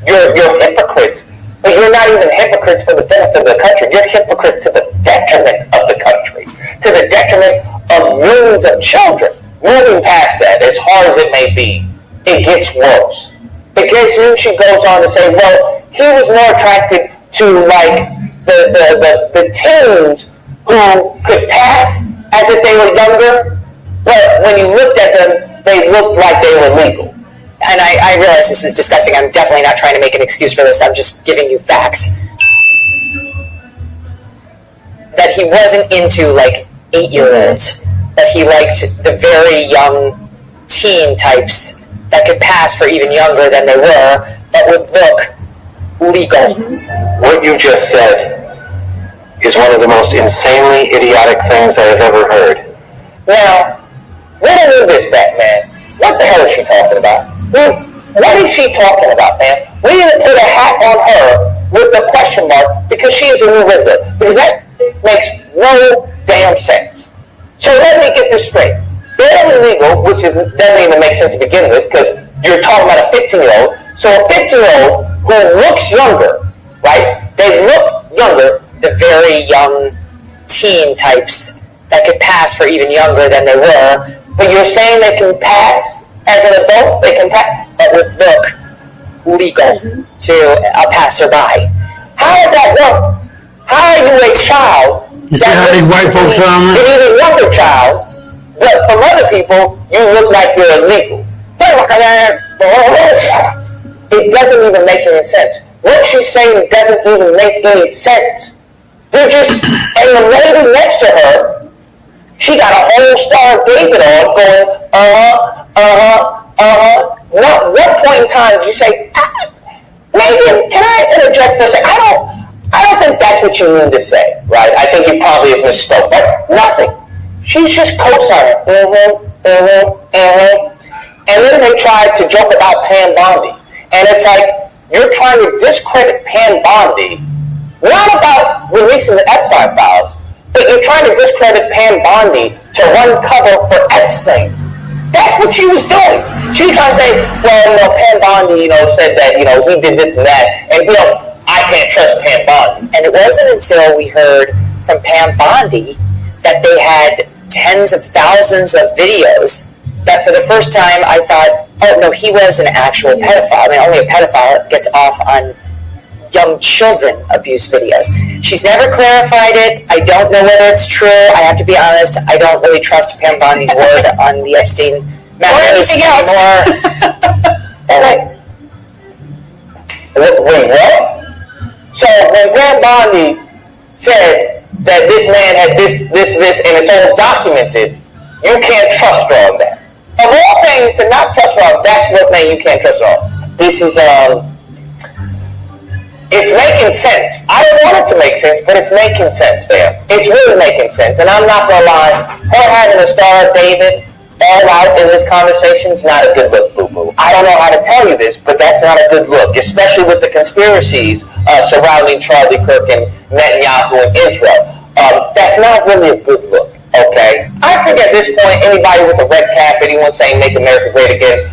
S6: You're hypocrites. even hypocrites for the benefit of the country. You're hypocrites to the detriment of the country, to the detriment of millions of children. Moving past that, as hard as it may be, it gets worse. Because then she goes on to say, well, he was more attracted to like the teens who could pass as if they were younger, but when you looked at them, they looked like they were legal.
S8: And I realize this is disgusting. I'm definitely not trying to make an excuse for this. I'm just giving you facts. That he wasn't into like 8-year-olds. That he liked the very young teen types that could pass for even younger than they were, but would look legal.
S6: What you just said is one of the most insanely idiotic things I have ever heard. Now, riddle me this, Batman. What the hell is she talking about? What is she talking about, man? We need to put a hat on her with a question mark because she is a new Riddler. Because that makes no damn sense. So let me get this straight. They're illegal, which doesn't even make sense to begin with because you're talking about a 15-year-old. So a 15-year-old who looks younger, right? They look younger.
S8: The very young teen types that could pass for even younger than they were.
S6: But you're saying they can pass as an adult? They can pass,
S8: but would look legal to a passerby.
S6: How does that work? How are you a child?
S1: You see how these white folks are, man?
S6: You're even a younger child, but from other people, you look like you're illegal. It doesn't even make any sense. What she's saying doesn't even make any sense. They're just, and the lady next to her, she got a whole Star of David on going, What point in time did you say, Megan, can I interject for a second? I don't think that's what you mean to say, right? I think you probably have misspoke, but nothing. She's just co-signing, And then they tried to joke about Pam Bondi. And it's like, you're trying to discredit Pam Bondi, not about releasing the Epstein files, but you're trying to discredit Pam Bondi to run cover for Epstein. That's what she was doing. She was trying to say, well, Pam Bondi, said that, he did this and that. And, I can't trust Pam Bondi.
S8: And it wasn't until we heard from Pam Bondi that they had tens of thousands of videos that for the first time I thought, oh, no, he was an actual pedophile. I mean, only a pedophile gets off on young children abuse videos. She's never clarified it. I don't know whether it's true. I have to be honest. I don't really trust Pam Bondi's word on the Epstein matter
S6: or anything else. Wait, what? So when Pam Bondi said that this man had this, and it's all documented, you can't trust her on that. Of all things to not trust her on, that's one thing you can't trust her on. This is, it's making sense. I don't want it to make sense, but it's making sense, fam. It's really making sense. And I'm not going to lie, her having a Star of David all out in this conversation is not a good look, boo-boo. I don't know how to tell you this, but that's not a good look, especially with the conspiracies surrounding Charlie Kirk and Netanyahu and Israel. That's not really a good look, okay? I think at this point, anybody with a red cap, anyone saying make America great again,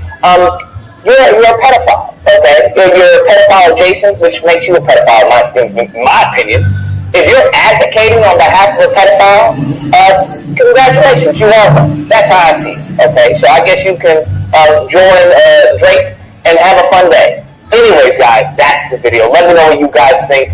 S6: you're a pedophile, okay? You're a pedophile adjacent, which makes you a pedophile, in my opinion. If you're advocating on behalf of a pedophile, congratulations, you are one. That's how I see it, okay? So I guess you can join Drake and have a fun day. Anyways, guys, that's the video. Let me know what you guys think.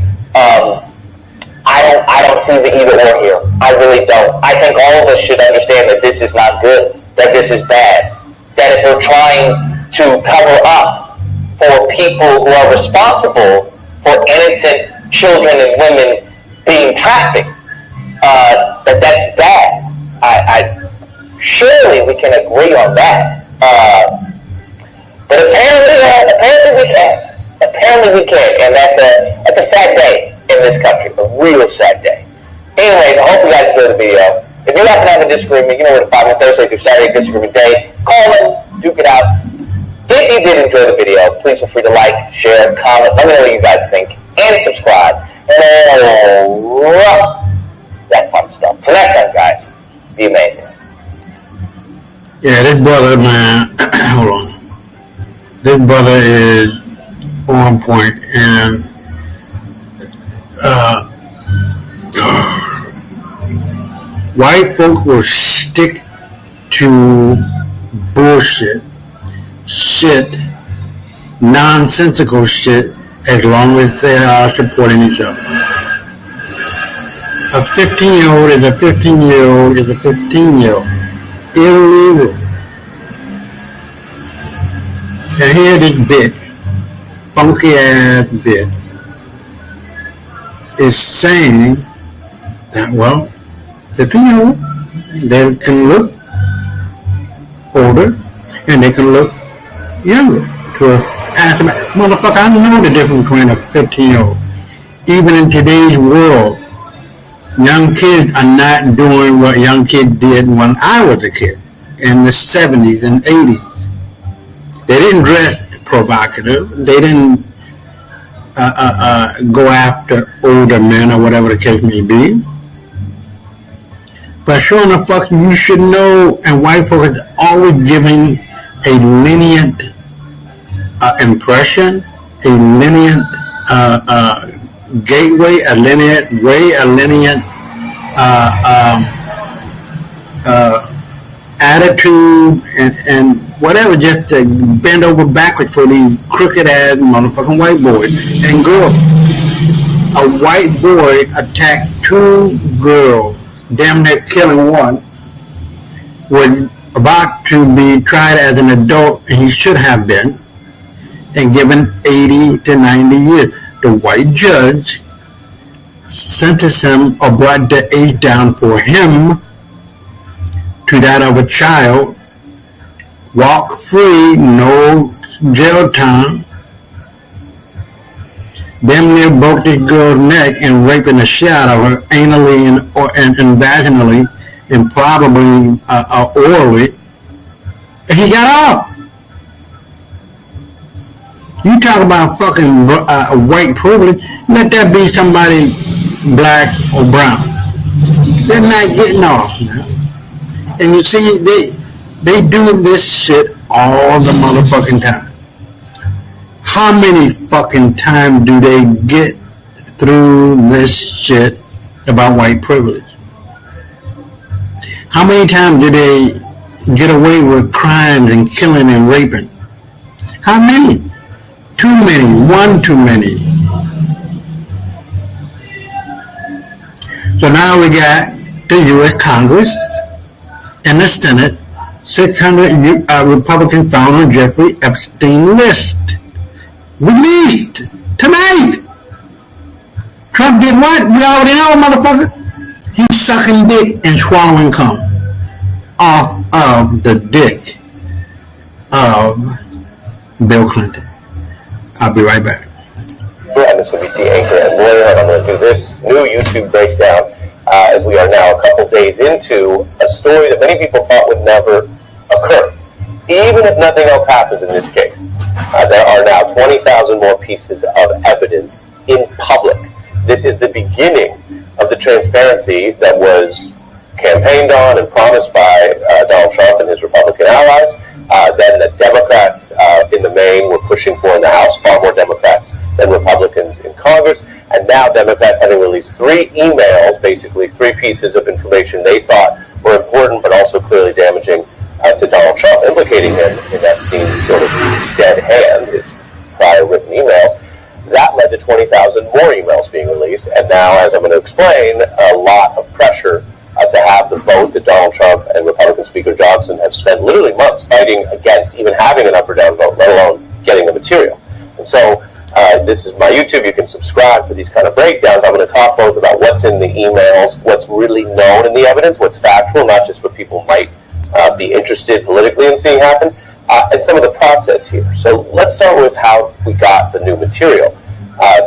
S6: I don't see the either or here. I really don't. I think all of us should understand that this is not good, that this is bad, that if we're trying to cover up for people who are responsible for innocent children and women being trafficked, that's bad. Surely we can agree on that. But apparently we can't. Apparently we can't, and that's a sad day in this country, a real sad day. Anyways, I hope you guys enjoyed the video. If you happen to have a disagreement, you know where to find me Thursday through Saturday disagreement day. Call in, duke it out. If you did enjoy the video, please feel free to like, share, comment, let me know what you guys think, and subscribe. And all that fun stuff. Till next time, guys, be amazing.
S1: Yeah, this brother, man, hold on. This brother is on point, and white folk will stick to bullshit, shit, nonsensical shit, as long as they are supporting each other. A 15-year-old is a 15-year-old is a 15-year-old. Illegal. And here this bitch, funky ass bitch, is saying that, well, 15-year-old, they can look older and they can look younger to a passerby. Motherfucker, I know the difference between a 15-year-old. Even in today's world, young kids are not doing what young kids did when I was a kid in the 70s and 80s. They didn't dress provocative. They didn't go after older men or whatever the case may be. But sure enough, fuck, you should know, and white folks are always giving a lenient impression, a lenient gateway, a lenient way, a lenient attitude, and whatever, just to bend over backwards for these crooked ass motherfucking white boys and girls. A white boy attacked 2 girls, damn near killing one, was about to be tried as an adult, and he should have been, and given 80 to 90 years. The white judge sentenced him or brought the age down for him to that of a child, walk free, no jail time, damn near broke this girl's neck and raping the shit out of her anally and vaginally and probably orally, and he got off. You talk about fucking white privilege, let that be somebody black or brown. They're not getting off, man. And you see, they doing this shit all the motherfucking time. How many fucking times do they get through this shit about white privilege? How many times do they get away with crimes and killing and raping? How many? Too many, one too many. So now we got the U.S. Congress and the Senate, 600 Republicans found on Jeffrey Epstein list. Released tonight. Trump did what? We already know, motherfucker. He's sucking dick and swallowing cum off of the dick of Bill Clinton. I'll be right back.
S9: MSNBC anchor and lawyer, and I'm going to do this new YouTube breakdown as we are now a couple days into a story that many people thought would never occur. Even if nothing else happens in this case, there are now 20,000 more pieces of evidence in public. This is the beginning of the transparency that was campaigned on and promised by Donald Trump and his Republican allies. Then the Democrats in the main were pushing for in the House, far more Democrats than Republicans in Congress. And now Democrats having released 3 emails, basically 3 pieces of information they thought were important but also clearly damaging to Donald Trump, implicating him in Epstein's sort of dead hand, his prior written emails. That led to 20,000 more emails being released. And now, as I'm going to explain, a lot of pressure to have the vote that Donald Trump and Republican Speaker Johnson have spent literally months fighting against even having an up or down vote, let alone getting the material. And so this is my YouTube. You can subscribe for these kind of breakdowns. I'm going to talk both about what's in the emails, what's really known in the evidence, what's factual, not just what people might be interested politically in seeing happen, and some of the process here. So let's start with how we got the new material.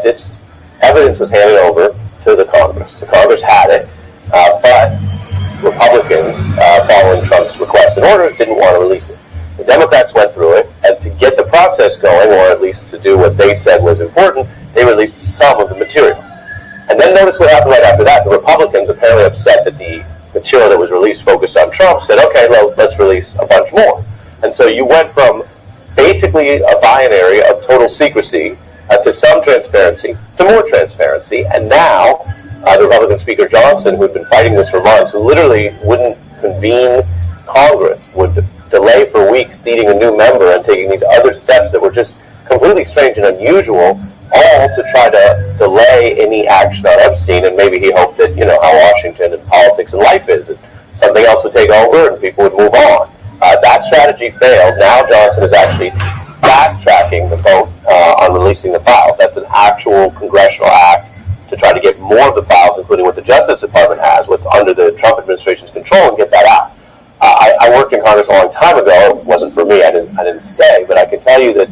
S9: This evidence was handed over to the Congress. The Congress had it. But Republicans, following Trump's requests and orders, didn't want to release it. The Democrats went through it, and to get the process going, or at least to do what they said was important, they released some of the material. And then notice what happened right after that. The Republicans, apparently upset that the material that was released focused on Trump, said, okay, well, let's release a bunch more. And so you went from basically a binary of total secrecy to some transparency to more transparency. And now, the Republican Speaker Johnson, who had been fighting this for months, who literally wouldn't convene Congress, would delay for weeks seating a new member and taking these other steps that were just completely strange and unusual, all to try to delay any action on Epstein. And maybe he hoped that, how Washington and politics and life is, and something else would take over and people would move on. That strategy failed. Now Johnson is actually fast-tracking the vote on releasing the files. That's an actual congressional act to try to get more of the files, including what the Justice Department has, what's under the Trump administration's control, and get that out. I worked in Congress a long time ago. It wasn't for me. I didn't stay. But I can tell you that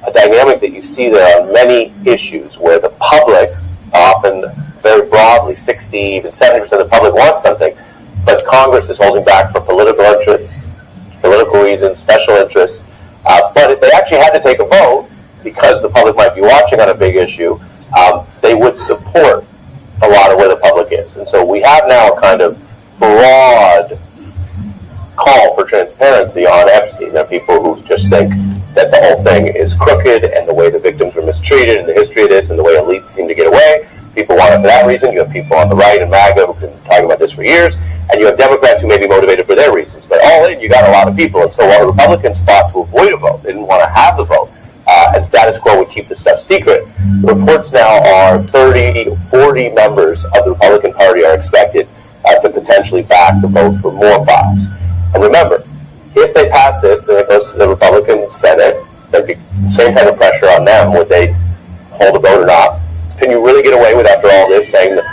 S9: a dynamic that you see there on many issues where the public, often very broadly, 60, even 70% of the public wants something, but Congress is holding back for political interests, political reasons, special interests. But if they actually had to take a vote, because the public might be watching on a big issue, they would support a lot of where the public is. And so we have now a kind of broad call for transparency on Epstein. There are people who just think that the whole thing is crooked and the way the victims were mistreated and the history of this and the way elites seem to get away. People want it for that reason. You have people on the right and MAGA who've been talking about this for years. And you have Democrats who may be motivated for their reasons. But all in, you got a lot of people. And so while the Republicans fought to avoid a vote, they didn't want to have the vote, and status quo would keep the stuff secret, the reports now are 30 to 40 members of the Republican Party are expected to potentially back the vote for more files. And remember, if they pass this and it goes to the Republican Senate, there'd be the same kind of pressure on them. Would they hold a vote or not? Can you really get away with, after all this, saying that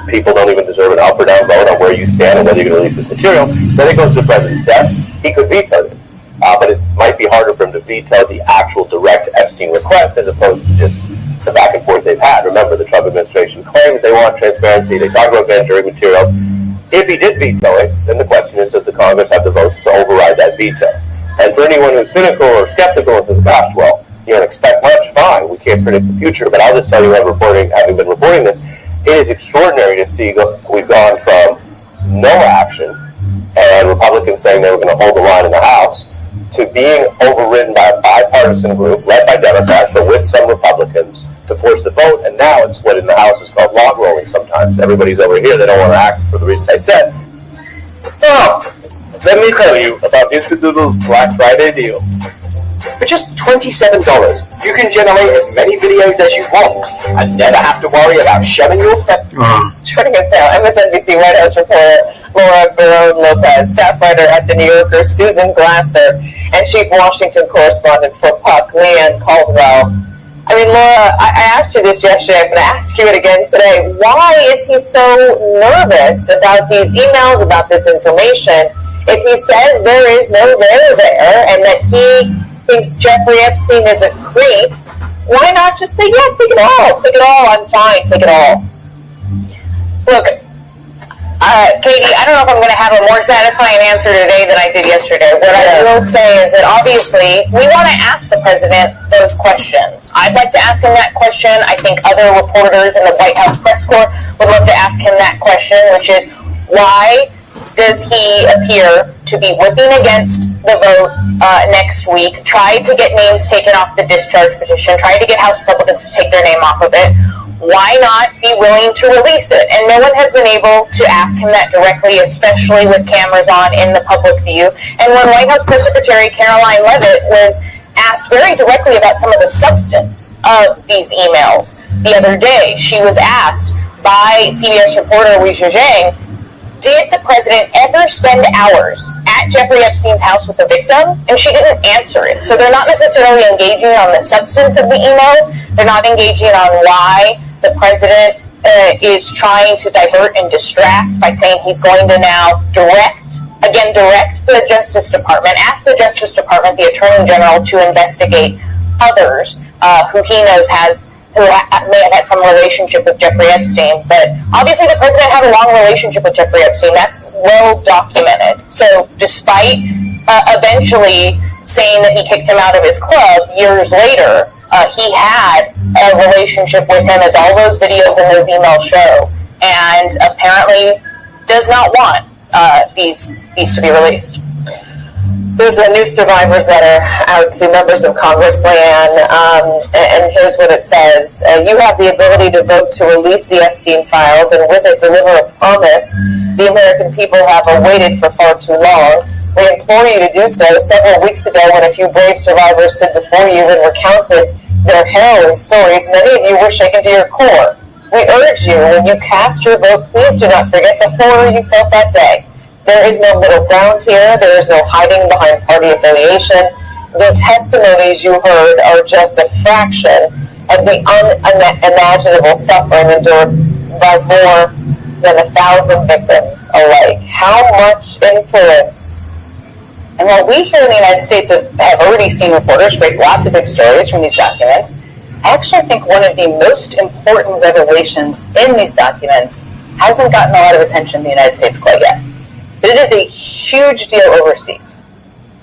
S9: people don't even deserve an up or down vote on where you stand and whether you're going to release this material? Then it goes to the president's desk. He could veto this. But it might be harder for him to veto the actual direct Epstein request as opposed to just the back and forth they've had. Remember, the Trump administration claims they want transparency. They talk about grand jury materials. If he did veto it, then the question is, does the Congress have the votes to override that veto? And for anyone who's cynical or skeptical and says, gosh, well, you don't expect much, fine, we can't predict the future. But I'll just tell you, having been reporting this, it is extraordinary to see we've gone from no action and Republicans saying they were going to hold the line in the House to being overridden by a bipartisan group led by Democrats but with some Republicans to force the vote. And now it's what in the House is called log rolling sometimes. Everybody's over here. They don't want to act for the reasons I said. So, let me tell you about Institute's Black Friday deal. For just $27, you can generate as many videos as you want and never have to worry about sharing your family.
S8: Joining us now, MSNBC White House reporter Laura Barone Lopez, staff writer at The New Yorker Susan Glasser, and chief Washington correspondent for Puck, Leanne Caldwell. I mean, Laura, I asked you this yesterday. I'm going to ask you it again today. Why is he so nervous about these emails, about this information? If he says there is no there, and that he thinks Jeffrey Epstein is a creep, why not just say, yeah, take it all, I'm fine, take it all. Look, Katie, I don't know if I'm going to have a more satisfying answer today than I did yesterday. What I will say is that obviously we want to ask the president those questions. I'd like to ask him that question. I think other reporters in the White House press corps would love to ask him that question, which is, why does he appear to be whipping against the vote next week, tried to get names taken off the discharge petition, tried to get House Republicans to take their name off of it? Why not be willing to release it? And no one has been able to ask him that directly, especially with cameras on in the public view. And when White House Press Secretary Caroline Leavitt was asked very directly about some of the substance of these emails the other day, she was asked by CBS reporter Weijia Zhang, did the president ever spend hours at Jeffrey Epstein's house with the victim? And she didn't answer it. So they're not necessarily engaging on the substance of the emails. They're not engaging on why the president is trying to divert and distract by saying he's going to now direct the Justice Department, ask the Justice Department, the Attorney General, to investigate others who he knows who may have had some relationship with Jeffrey Epstein. But obviously the president had a long relationship with Jeffrey Epstein. That's well documented. So despite eventually saying that he kicked him out of his club years later, he had a relationship with him, as all those videos and those emails show, and apparently does not want these to be released. There's a new survivors letter out to members of Congress land, and here's what it says. You have the ability to vote to release the Epstein files, and with it deliver a promise the American people have awaited for far too long. We implore you to do so. Several weeks ago, when a few brave survivors stood before you and recounted their harrowing stories, many of you were shaken to your core. We urge you, when you cast your vote, please do not forget the horror you felt that day. There is no middle ground here. There is no hiding behind party affiliation. The testimonies you heard are just a fraction of the unimaginable suffering endured by more than 1,000 victims alike. How much influence? And while we here in the United States have already seen reporters break lots of big stories from these documents, I actually think one of the most important revelations in these documents hasn't gotten a lot of attention in the United States quite yet. But it is a huge deal overseas.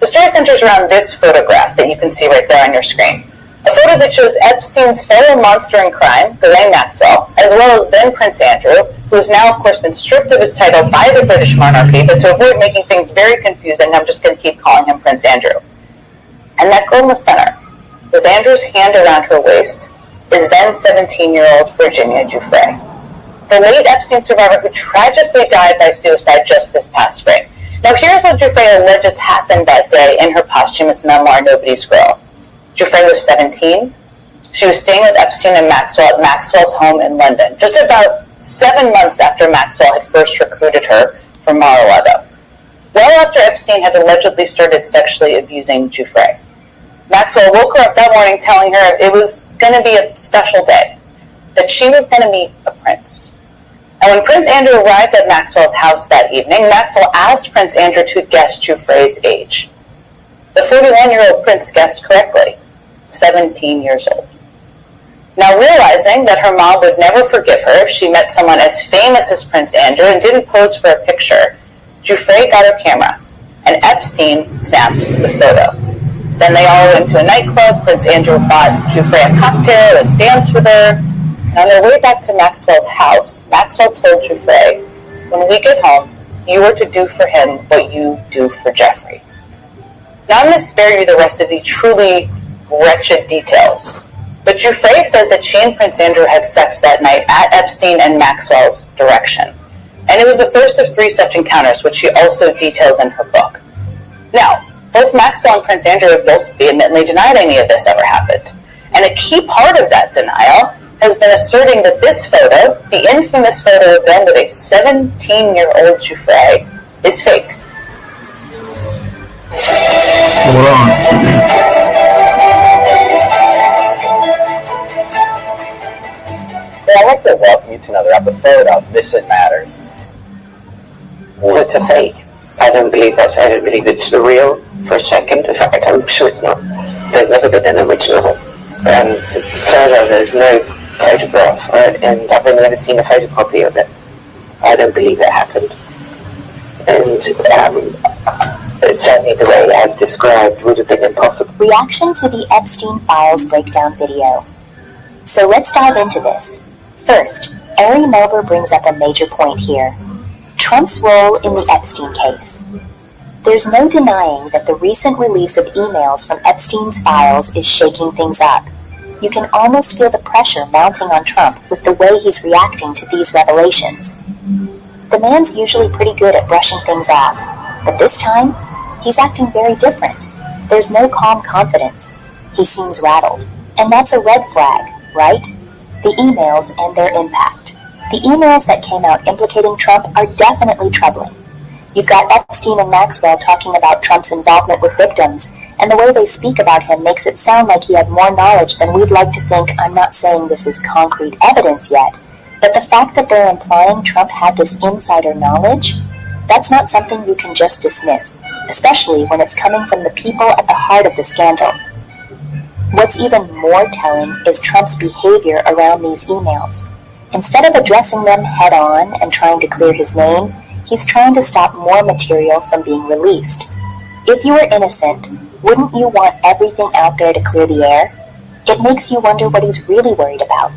S8: The story centers around this photograph that you can see right there on your screen. A photo that shows Epstein's fellow monster in crime, Ghislaine Maxwell, as well as then Prince Andrew, who has now, of course, been stripped of his title by the British monarchy, but to avoid making things very confusing, I'm just going to keep calling him Prince Andrew. And that girl in the center, with Andrew's hand around her waist, is then 17-year-old Virginia Giuffre, the late Epstein survivor who tragically died by suicide just this past spring. Now here's what Giuffre alleges happened that day in her posthumous memoir, Nobody's Girl. Giuffre was 17. She was staying with Epstein and Maxwell at Maxwell's home in London, just about 7 months after Maxwell had first recruited her from Mar-a-Lago. Well after Epstein had allegedly started sexually abusing Giuffre. Maxwell woke her up that morning telling her it was going to be a special day, that she was going to meet a prince. And when Prince Andrew arrived at Maxwell's house that evening, Maxwell asked Prince Andrew to guess Giuffre's age. The 41-year-old prince guessed correctly, 17 years old. Now realizing that her mom would never forgive her if she met someone as famous as Prince Andrew and didn't pose for a picture, Giuffre got her camera, and Epstein snapped the photo. Then they all went to a nightclub. Prince Andrew bought Giuffre a cocktail and danced with her. And on their way back to Maxwell's house, Maxwell told Giuffre, when we get home, you are to do for him what you do for Jeffrey. Now I'm going to spare you the rest of the truly wretched details. But Giuffre says that she and Prince Andrew had sex that night at Epstein and Maxwell's direction. And it was the first of 3 such encounters, which she also details in her book. Now, both Maxwell and Prince Andrew have both vehemently denied any of this ever happened. And a key part of that denial has been asserting that this photo, the infamous photo of them with a 17-year-old Giuffre, is fake.
S1: Hold on.
S5: Well, I'd like to welcome you to another episode of Mission Matters.
S6: It's a fake. I don't believe that. I don't believe it's real for a second. In fact, I'm sure it's not. There's never been an original. And further, there's no photograph, and I've never seen a photocopy of it. I don't believe it happened. And certainly the way I've described would have been impossible.
S10: Reaction to the Epstein Files breakdown video. So let's dive into this. First, Ari Melber brings up a major point here. Trump's role in the Epstein case. There's no denying that the recent release of emails from Epstein's files is shaking things up. You can almost feel the pressure mounting on Trump with the way he's reacting to these revelations. The man's usually pretty good at brushing things off, but this time, he's acting very different. There's no calm confidence. He seems rattled. And that's a red flag, right? The emails and their impact. The emails that came out implicating Trump are definitely troubling. You've got Epstein and Maxwell talking about Trump's involvement with victims, and the way they speak about him makes it sound like he had more knowledge than we'd like to think. I'm not saying this is concrete evidence yet, but the fact that they're implying Trump had this insider knowledge, that's not something you can just dismiss, especially when it's coming from the people at the heart of the scandal. What's even more telling is Trump's behavior around these emails. Instead of addressing them head-on and trying to clear his name, he's trying to stop more material from being released. If you were innocent, wouldn't you want everything out there to clear the air? It makes you wonder what he's really worried about.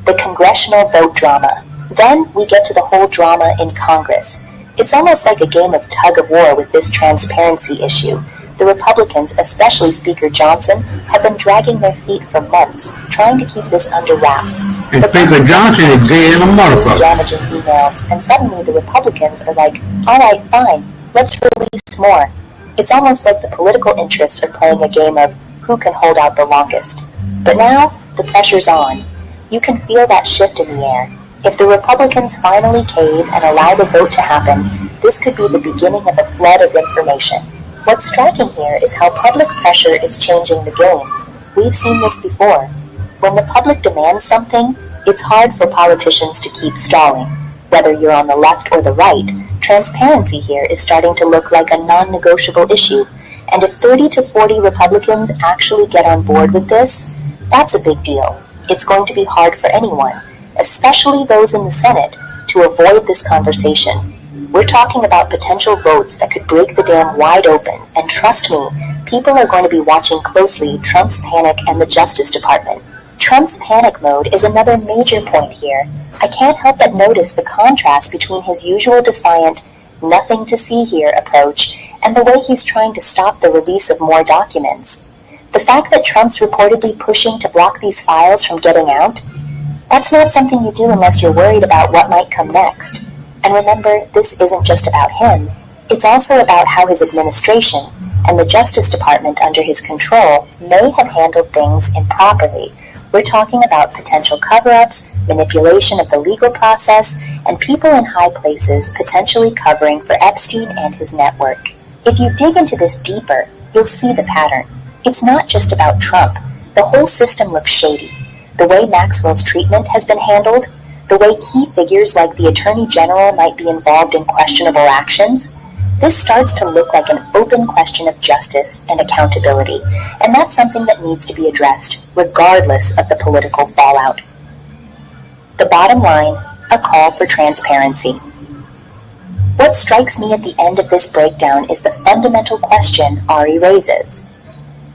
S10: The congressional vote drama. Then we get to the whole drama in Congress. It's almost like a game of tug-of-war with this transparency issue. The The Republicans, especially Speaker Johnson, have been dragging their feet for months, trying to keep this under wraps.
S1: And Speaker Johnson is gay in a motherfucker.
S10: Damaging emails, and suddenly the Republicans are like, all right, fine, let's release more. It's almost like the political interests are playing a game of who can hold out the longest. But now, the pressure's on. You can feel that shift in the air. If the Republicans finally cave and allow the vote to happen, this could be the beginning of a flood of information. What's striking here is how public pressure is changing the game. We've seen this before. When the public demands something, it's hard for politicians to keep stalling. Whether you're on the left or the right, transparency here is starting to look like a non-negotiable issue. And if 30 to 40 Republicans actually get on board with this, that's a big deal. It's going to be hard for anyone, especially those in the Senate, to avoid this conversation. We're talking about potential votes that could break the dam wide open, and trust me, people are going to be watching closely Trump's panic and the Justice Department. Trump's panic mode is another major point here. I can't help but notice the contrast between his usual defiant, nothing to see here approach and the way he's trying to stop the release of more documents. The fact that Trump's reportedly pushing to block these files from getting out, that's not something you do unless you're worried about what might come next. And remember, this isn't just about him. It's also about how his administration and the Justice Department under his control may have handled things improperly. We're talking about potential cover-ups, manipulation of the legal process, and people in high places potentially covering for Epstein and his network. If you dig into this deeper, you'll see the pattern. It's not just about Trump. The whole system looks shady. The way Maxwell's treatment has been handled, the way key figures like the Attorney General might be involved in questionable actions, this starts to look like an open question of justice and accountability, and that's something that needs to be addressed, regardless of the political fallout. The bottom line, a call for transparency. What strikes me at the end of this breakdown is the fundamental question Ari raises.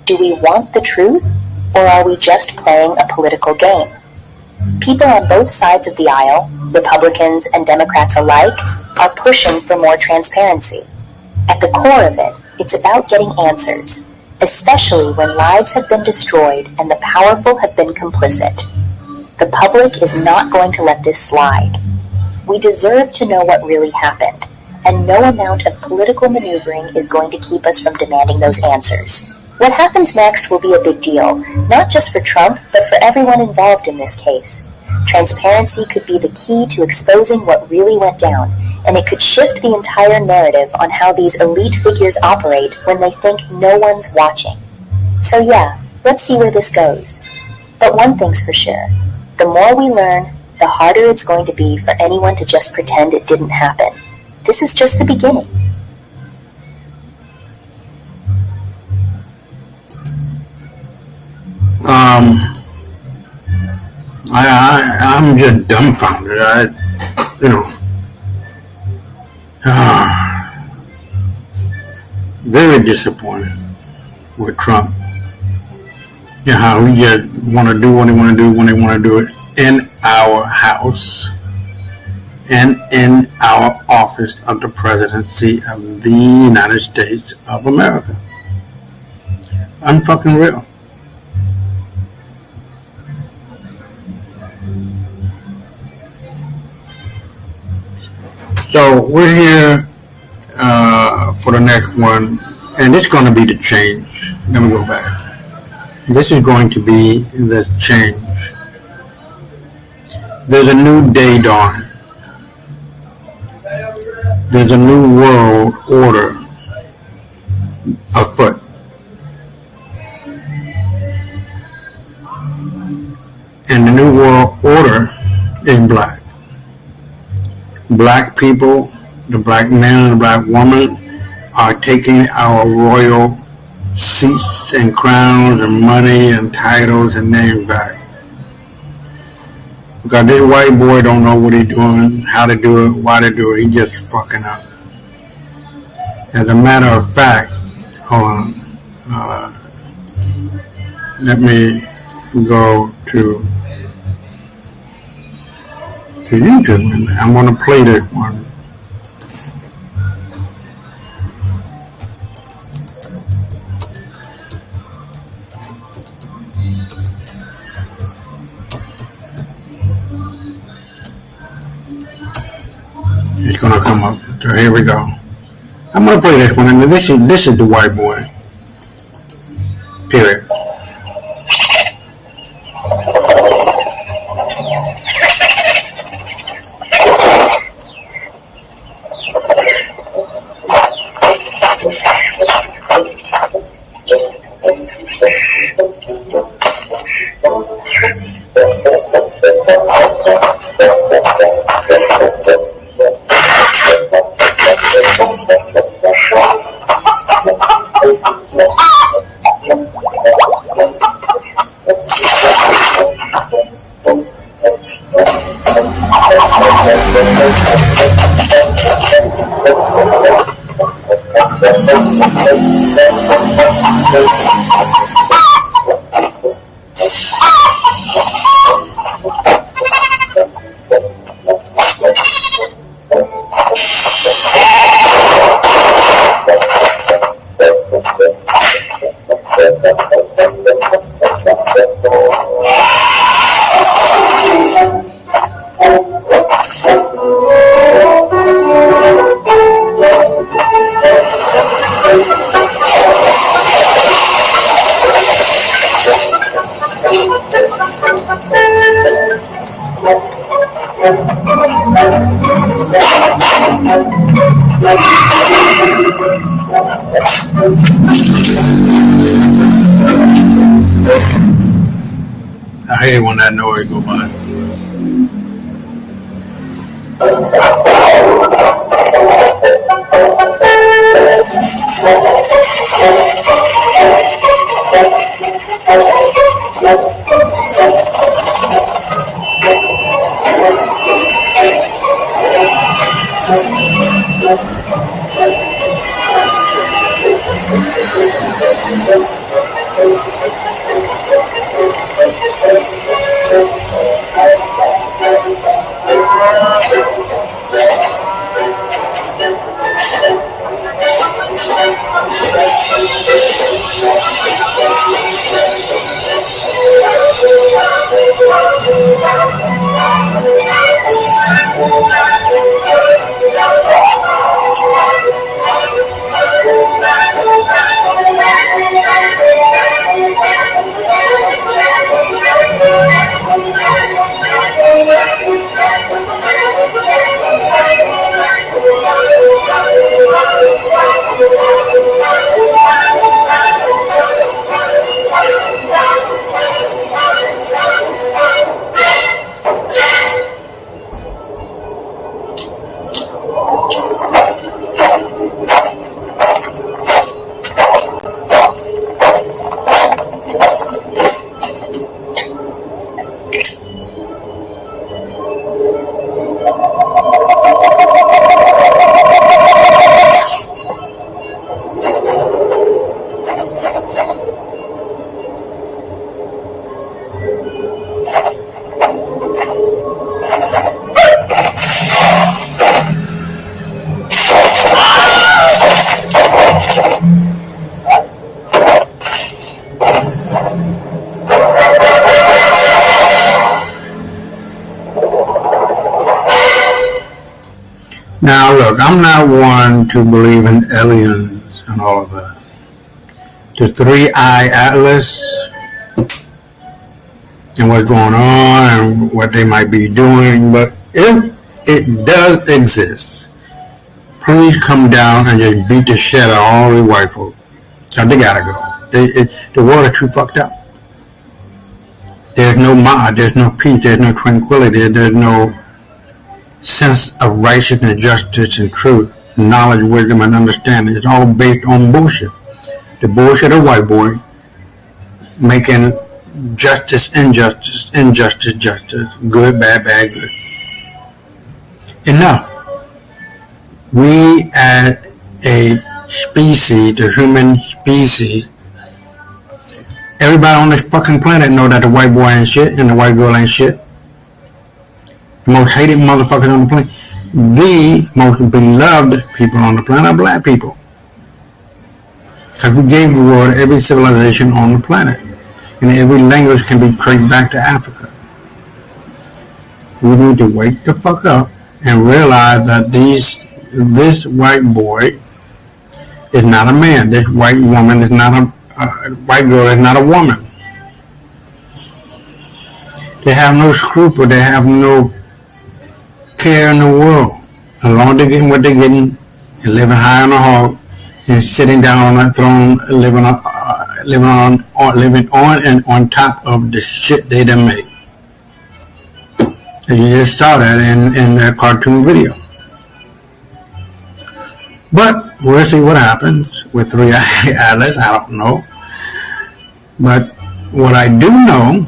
S10: Do we want the truth, or are we just playing a political game? People on both sides of the aisle, Republicans and Democrats alike, are pushing for more transparency. At the core of it, it's about getting answers, especially when lives have been destroyed and the powerful have been complicit. The public is not going to let this slide. We deserve to know what really happened, and no amount of political maneuvering is going to keep us from demanding those answers. What happens next will be a big deal, not just for Trump, but for everyone involved in this case. Transparency could be the key to exposing what really went down, and it could shift the entire narrative on how these elite figures operate when they think no one's watching. So yeah, let's see where this goes. But one thing's for sure, the more we learn, the harder it's going to be for anyone to just pretend it didn't happen. This is just the beginning.
S1: I'm just dumbfounded. Very disappointed with Trump. How he just want to do what he want to do when they want to do it in our house and in our office of the presidency of the United States of America. Unfucking real. So we're here for the next one, and it's going to be the change. Let me go back. This is going to be the change. There's a new day dawning. There's a new world order afoot. And the new world order is black. Black people, the black man and the black woman, are taking our royal seats and crowns and money and titles and names back. Because this white boy don't know what he's doing, how to do it, why to do it. He just fucking up. As a matter of fact, hold on. Let me go to YouTube, and I'm going to play this one. It's gonna come up. So here we go. I'm gonna play this one, and this is the white boy. Period. I hate when that noise go by. Now look, I'm not one to believe in aliens and all of that. The 3-Eye Atlas and what's going on and what they might be doing, but if it does exist, please come down and just beat the shit out of all the white folk. Cause they gotta go. The world is too fucked up. There's no mind, there's no peace, there's no tranquility, there's no sense of righteousness, justice, and truth, knowledge, wisdom, and understanding. It's all based on bullshit. The bullshit of white boy making justice, injustice, injustice, justice, good, bad, bad, good. Enough. We as a species, the human species, everybody on this fucking planet know that the white boy ain't shit and the white girl ain't shit. The most hated motherfuckers on the planet. The most beloved people on the planet are black people. Because we gave the world every civilization on the planet. and every language can be traced back to Africa. We need to wake the fuck up and realize that this white boy is not a man. This white woman is not a white girl is not a woman. They have no scruple. They have no care in the world. As long as they're getting what they're getting and living high on a hog and sitting down on a throne, living on and on top of the shit they done made. And you just saw that in that cartoon video. But we'll see what happens with Three Atlas. I don't know. But what I do know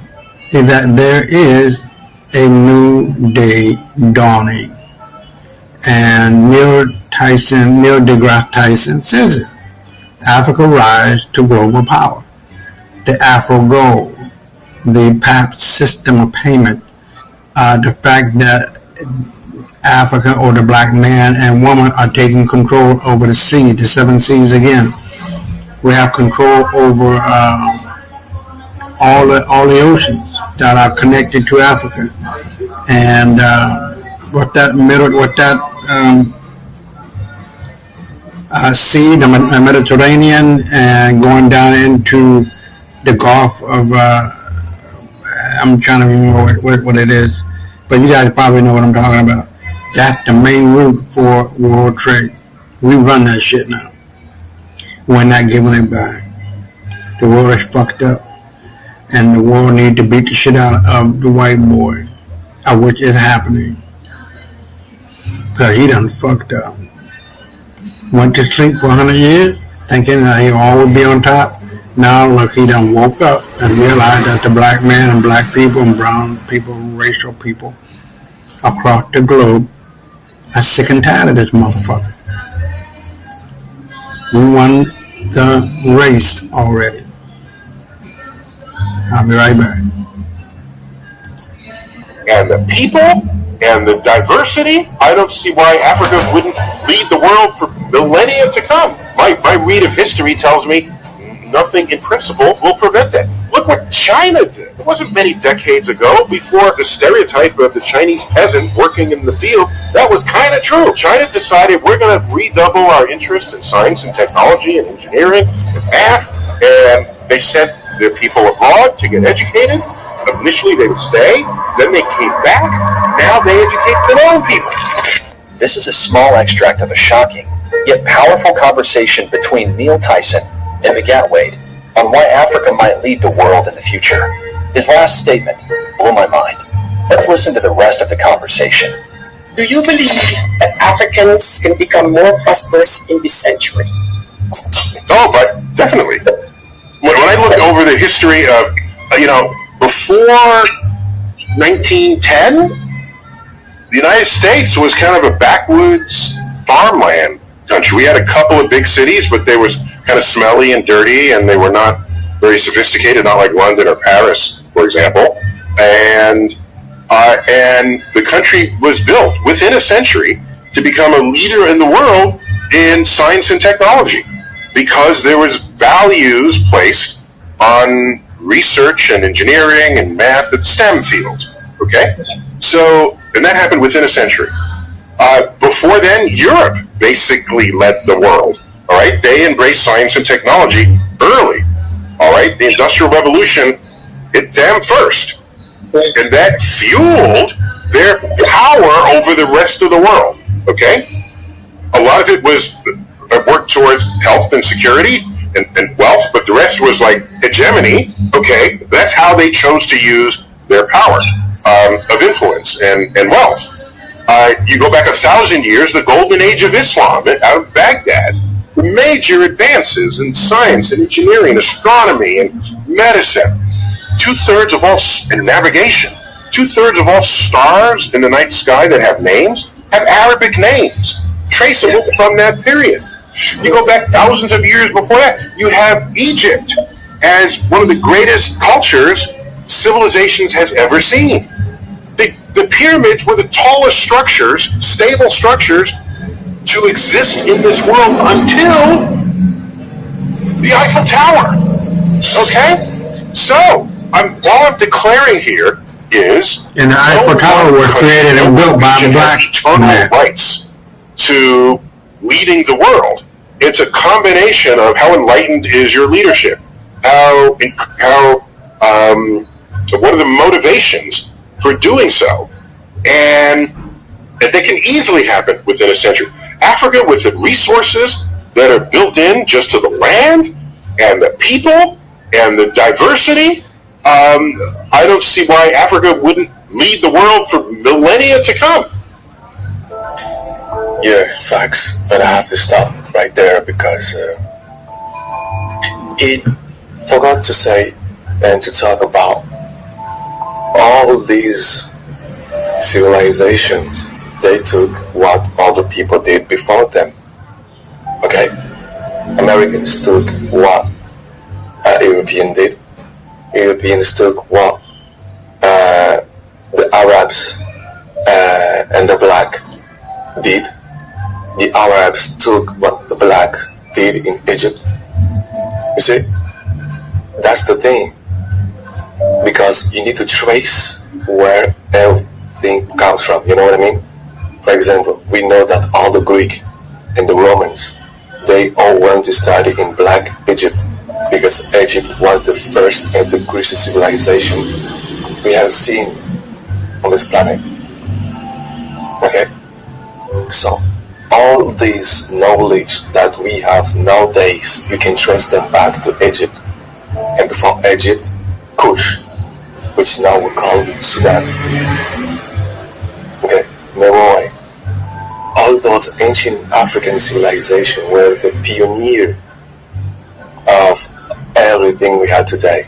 S1: is that there is a new day dawning. And Neil deGrasse Tyson says it. Africa rise to global power. The Afro gold, the PAP system of payment, the fact that Africa or the black man and woman are taking control over the sea, the 7 seas again. We have control over all the oceans that are connected to Africa, and sea, the Mediterranean, and going down into the Gulf of. I'm trying to remember what it is, but you guys probably know what I'm talking about. That's the main route for world trade. We run that shit now. We're not giving it back. The world is fucked up, and the world needs to beat the shit out of the white boy, which is happening. Because he done fucked up. Went to sleep for 100 years, thinking that he'll always be on top. Now look, he done woke up and realized that the black man and black people and brown people and racial people across the globe are sick and tired of this motherfucker. We won the race already. I'll be right back.
S11: And the people and the diversity, I don't see why Africa wouldn't lead the world for millennia to come. My read of history tells me nothing in principle will prevent that. Look what China did. It wasn't many decades ago, before the stereotype of the Chinese peasant working in the field, that was kind of true. China decided we're going to redouble our interest in science and technology and engineering and math, and they sent their people abroad to get educated. Initially they would stay, then they came back, now they educate their own people.
S7: This is a small extract of a shocking, yet powerful conversation between Neil Tyson and McGat Wade on why Africa might lead the world in the future. His last statement blew my mind. Let's listen to the rest of the conversation.
S12: Do you believe that Africans can become more prosperous in this century?
S11: Oh, but definitely. When I look over the history of, before 1910, the United States was kind of a backwoods farmland country. We had a couple of big cities, but they were kind of smelly and dirty, and they were not very sophisticated, not like London or Paris, for example. And the country was built within a century to become a leader in the world in science and technology, because there was values placed on research and engineering and math and STEM fields. Okay, so and that happened within a century. Before then, Europe basically led the world. All right, they embraced science and technology early. All right, the Industrial Revolution hit them first, and that fueled their power over the rest of the world. Okay, a lot of it was worked towards health and security and wealth, but the rest was like hegemony. Okay, that's how they chose to use their power of influence and wealth. You go back 1,000 years, the golden age of Islam out of Baghdad. Major advances in science and engineering, astronomy and medicine. 2/3 of all, and navigation, 2/3 of all stars in the night sky that have names have Arabic names, traceable from that period. You go back thousands of years before that, you have Egypt as one of the greatest cultures civilizations has ever seen. The pyramids were the tallest structures, stable structures, to exist in this world until the Eiffel Tower. Okay? So, all I'm declaring here is...
S1: And the Eiffel Tower was created and built by black
S11: eternal
S1: men.
S11: rights to leading the world. It's a combination of how enlightened is your leadership, what are the motivations for doing so, and they can easily happen within a century. Africa, with the resources that are built in just to the land and the people and the diversity, I don't see why Africa wouldn't lead the world for millennia to come.
S13: Yeah, facts. But I have to stop right there because it forgot to say and to talk about all these civilizations. They took what other people did before them. Okay? Americans took what European did. Europeans took what the Arabs and the black did. The Arabs took what the blacks did in Egypt. You see? That's the thing. Because you need to trace where everything comes from. You know what I mean? For example, we know that all the Greek and the Romans, they all went to study in Black Egypt because Egypt was the first and the greatest civilization we have seen on this planet. Okay? So, all this knowledge that we have nowadays, you can trace them back to Egypt. And before Egypt, Kush, which now we call Sudan. Okay, Meroe. All those ancient African civilizations were the pioneer of everything we have today.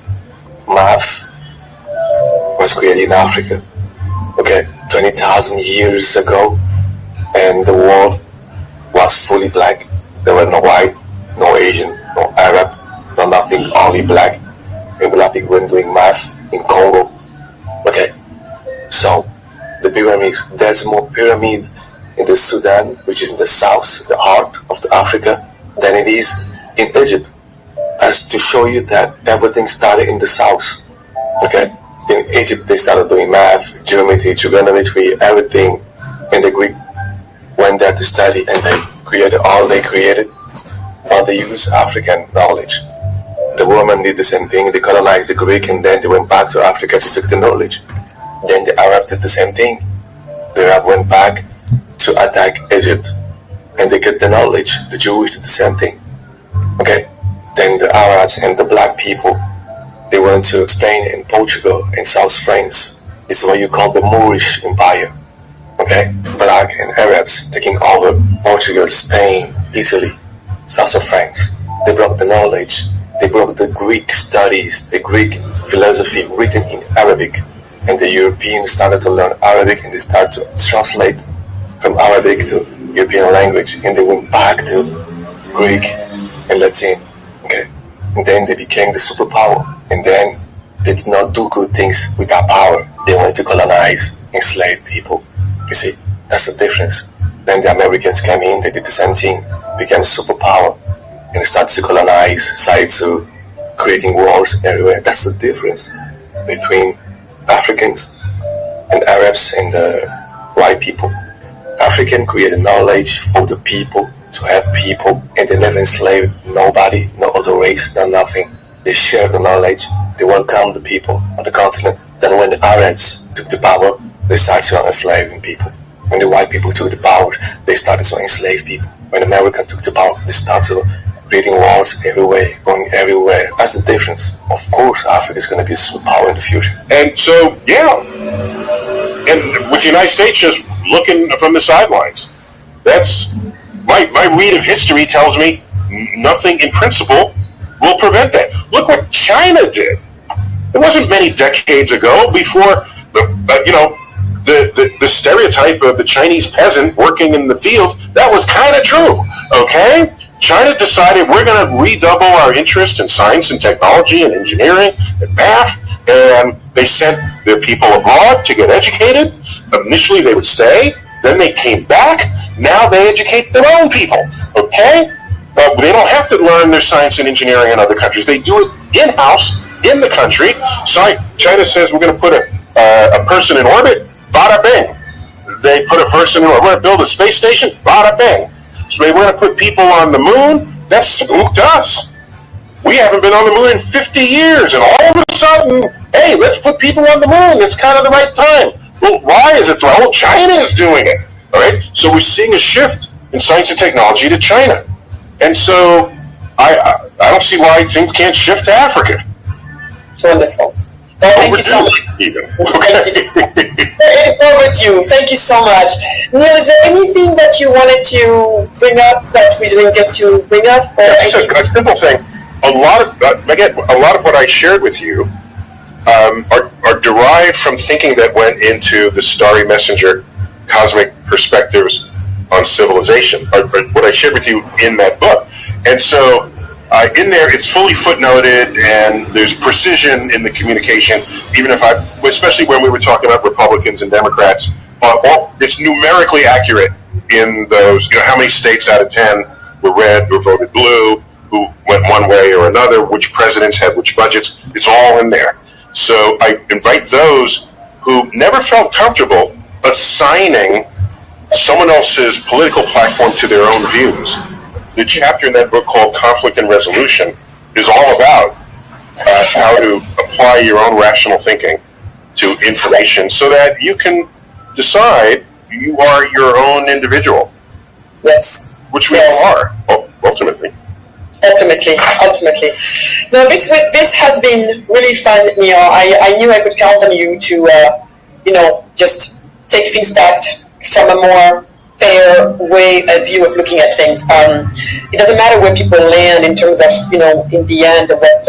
S13: Math was created in Africa. Okay, 20,000 years ago, and the world was fully black. There were no white, no Asian, no Arab, no nothing, only black. And black people were doing math in Congo. Okay, so the pyramids, there's more pyramid in the Sudan, which is in the south, the heart of the Africa, than it is in Egypt. As to show you that everything started in the south. Okay, in Egypt they started doing math, geometry, trigonometry, everything, and the Greek went there to study and they created all they created, but they used African knowledge. The Roman did the same thing, they colonized the Greek and then they went back to Africa to take the knowledge. Then the Arabs did the same thing. The Arabs went back to attack Egypt and they get the knowledge. The Jewish did the same thing. Okay? Then the Arabs and the black people, they went to Spain and Portugal and South France. It's what you call the Moorish Empire. Okay? Black and Arabs taking over Portugal, Spain, Italy, South of France. They brought the knowledge. They brought the Greek studies, the Greek philosophy written in Arabic. And the Europeans started to learn Arabic and they started to translate from Arabic to European language. And they went back to Greek and Latin. Okay. And then they became the superpower. And then they did not do good things with that power. They wanted to colonize, enslave people. You see, that's the difference. Then the Americans came in, they did the same thing, became superpower, and they started to colonize, started to creating wars everywhere. That's the difference between Africans and Arabs and the white people. African created knowledge for the people, to help people, and they never enslaved nobody, no other race, no nothing. They shared the knowledge, they welcomed the people on the continent. Then when the Arabs took the power, they started to enslave people. When the white people took the power, they started to enslave people. When America took the power, they started creating wars everywhere, going everywhere. That's the difference. Of course, Africa is going to be a superpower in the future.
S11: And so, yeah. And with the United States just looking from the sidelines, that's my read of history tells me nothing in principle will prevent that. Look what China did. It wasn't many decades ago before, the stereotype of the Chinese peasant working in the field, that was kind of true, okay? China decided we're going to redouble our interest in science and technology and engineering and math, and they sent their people abroad to get educated. Initially they would stay, then they came back, now they educate their own people, okay? But they don't have to learn their science and engineering in other countries. They do it in-house in the country. China says we're going to put a person in orbit, bada bing. They put a person, we're going to build a space station, bada bing. So we're going to put people on the moon, that spooked us. We haven't been on the moon in 50 years, and all of a sudden, hey, let's put people on the moon. It's kind of the right time. Well, why is it? Well, China is doing it. All right. So we're seeing a shift in science and technology to China, and so I don't see why things can't shift to Africa.
S6: It's wonderful. Well, thank you so much.
S11: Even.
S6: It's overdue. Thank you so much. Neil, is there anything that you wanted to bring up that we didn't get to bring up? Or
S11: a simple thing. A lot of what I shared with you are derived from thinking that went into the Starry Messenger cosmic perspectives on civilization, or what I shared with you in that book. And so in there, it's fully footnoted, and there's precision in the communication, especially when we were talking about Republicans and Democrats, it's numerically accurate in those, how many states out of 10 were red or voted blue, who went one way or another, which presidents had which budgets. It's all in there. So I invite those who never felt comfortable assigning someone else's political platform to their own views. The chapter in that book called Conflict and Resolution is all about how to apply your own rational thinking to information so that you can decide you are your own individual.
S6: Yes.
S11: Which we all are, ultimately.
S6: Ultimately. Now, this has been really fun, Neil. I knew I could count on you to, just take things back from a more fair view of looking at things. It doesn't matter where people land in terms of, in the end, what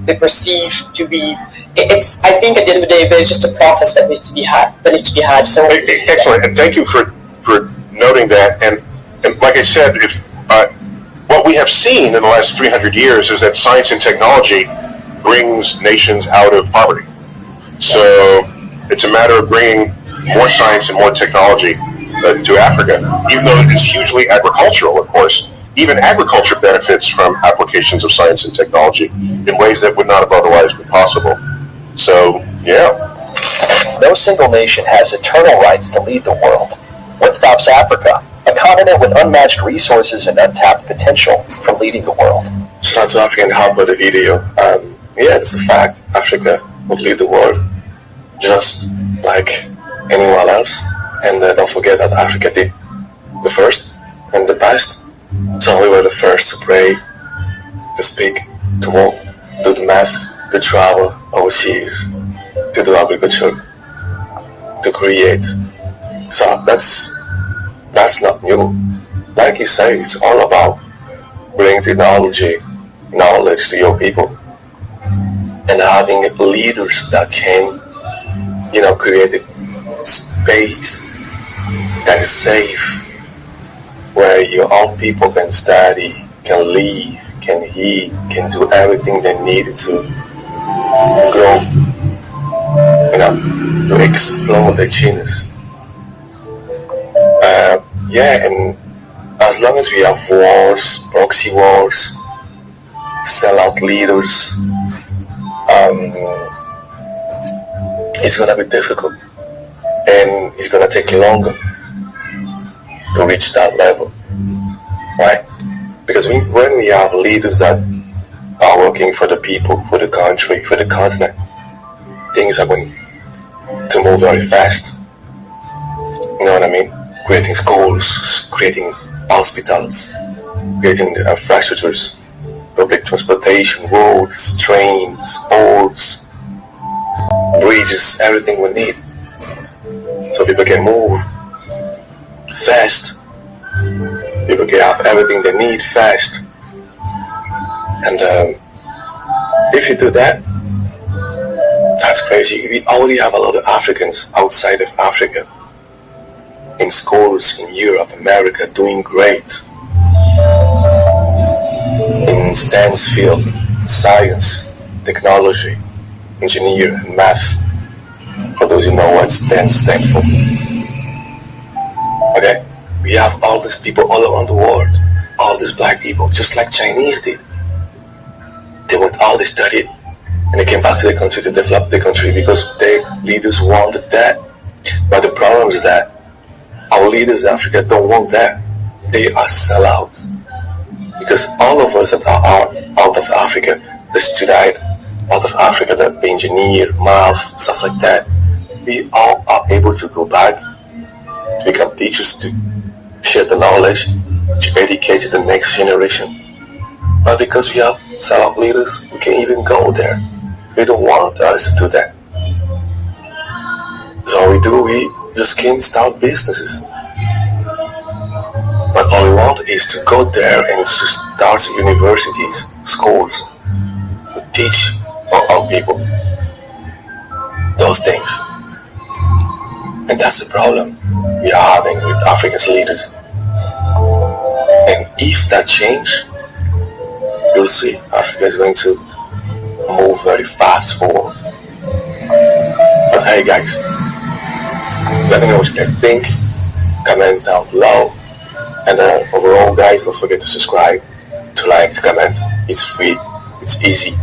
S6: they perceive to be. I think at the end of the day, there's just a process that needs to be had. So
S11: excellent, and thank you for noting that. And like I said, what we have seen in the last 300 years is that science and technology brings nations out of poverty. So it's a matter of bringing more science and more technology to Africa, even though it's hugely agricultural, of course. Even agriculture benefits from applications of science and technology in ways that would not have otherwise been possible. So, yeah.
S7: No single nation has eternal rights to lead the world. What stops Africa, a continent with unmatched resources and untapped potential, from leading the world?
S13: Shout out to African Hub for the video. It's a fact. Africa will lead the world just like anyone else. And don't forget that Africa did the first and the best. So we were the first to pray, to speak, to walk, do the math, to travel overseas, to do agriculture, to create. So that's not new. Like you say, it's all about bringing technology, knowledge to your people, and having leaders that can, create a space that is safe, where your own people can study, can live, can eat, can do everything they need to grow, to explore their genius. And as long as we have wars, proxy wars, sellout leaders, it's gonna be difficult, and it's gonna take longer to reach that level. Why? Because when we have leaders that are working for the people, for the country, for the continent, things are going to move very fast. You know what I mean? Creating schools, creating hospitals, creating the infrastructures, public transportation, roads, trains, ports, bridges, everything we need. So people can move fast. People can have everything they need fast. And if you do that, that's crazy. We already have a lot of Africans outside of Africa, in schools in Europe, America, doing great in STEM field, science, technology, engineer, and math. For those who know what STEM stands for. Okay? We have all these people all around the world, all these black people, just like Chinese did. They studied and they came back to the country to develop the country because their leaders wanted that. But the problem is that our leaders in Africa don't want that. They are sellouts. Because all of us that are out of Africa, the student out of Africa, the engineer, math, stuff like that, we all are able to go back, to become teachers, to share the knowledge, to educate the next generation. But because we have sellout leaders, we can't even go there. They don't want us to do that. So we just can't start businesses. But all we want is to go there and to start universities, schools, to teach our people those things. And that's the problem we are having with Africa's leaders. And if that change, you'll see Africa is going to move very fast forward. But hey guys, let me know what you guys think. Comment down below. And overall guys, don't forget to subscribe, to like, to comment. It's free, it's easy.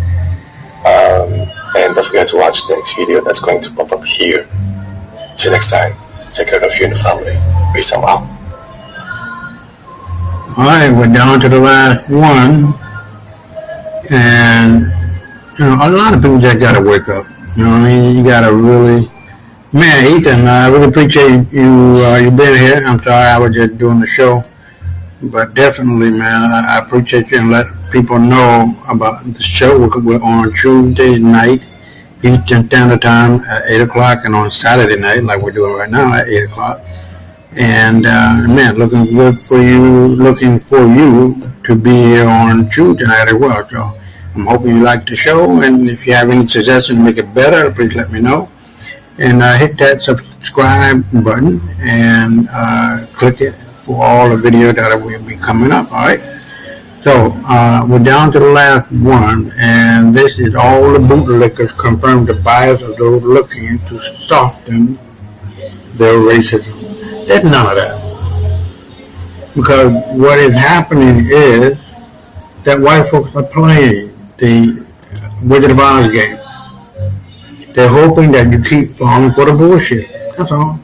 S13: And don't forget to watch the next video that's going to pop up here. Till next time, take care of you and the family. Peace out.
S1: Alright, we're down to the last one. And, a lot of people just gotta wake up. You know what I mean? You gotta really... Man, Ethan, I really appreciate you being here. I'm sorry I was just doing the show. But definitely, man, I appreciate you and let people know about the show. We're on Tuesday night, Eastern Standard Time at 8 o'clock, and on Saturday night, like we're doing right now, at 8 o'clock. And, man, looking for you to be here on Tuesday night as well. So I'm hoping you like the show, and if you have any suggestions to make it better, please let me know. And hit that subscribe button and click it for all the videos that will be coming up, all right? So we're down to the last one, and this is all the bootlickers confirm the bias of those looking to soften their racism. There's none of that. Because what is happening is that white folks are playing the Wizard of Oz game. They're hoping that you keep falling for the bullshit. That's all.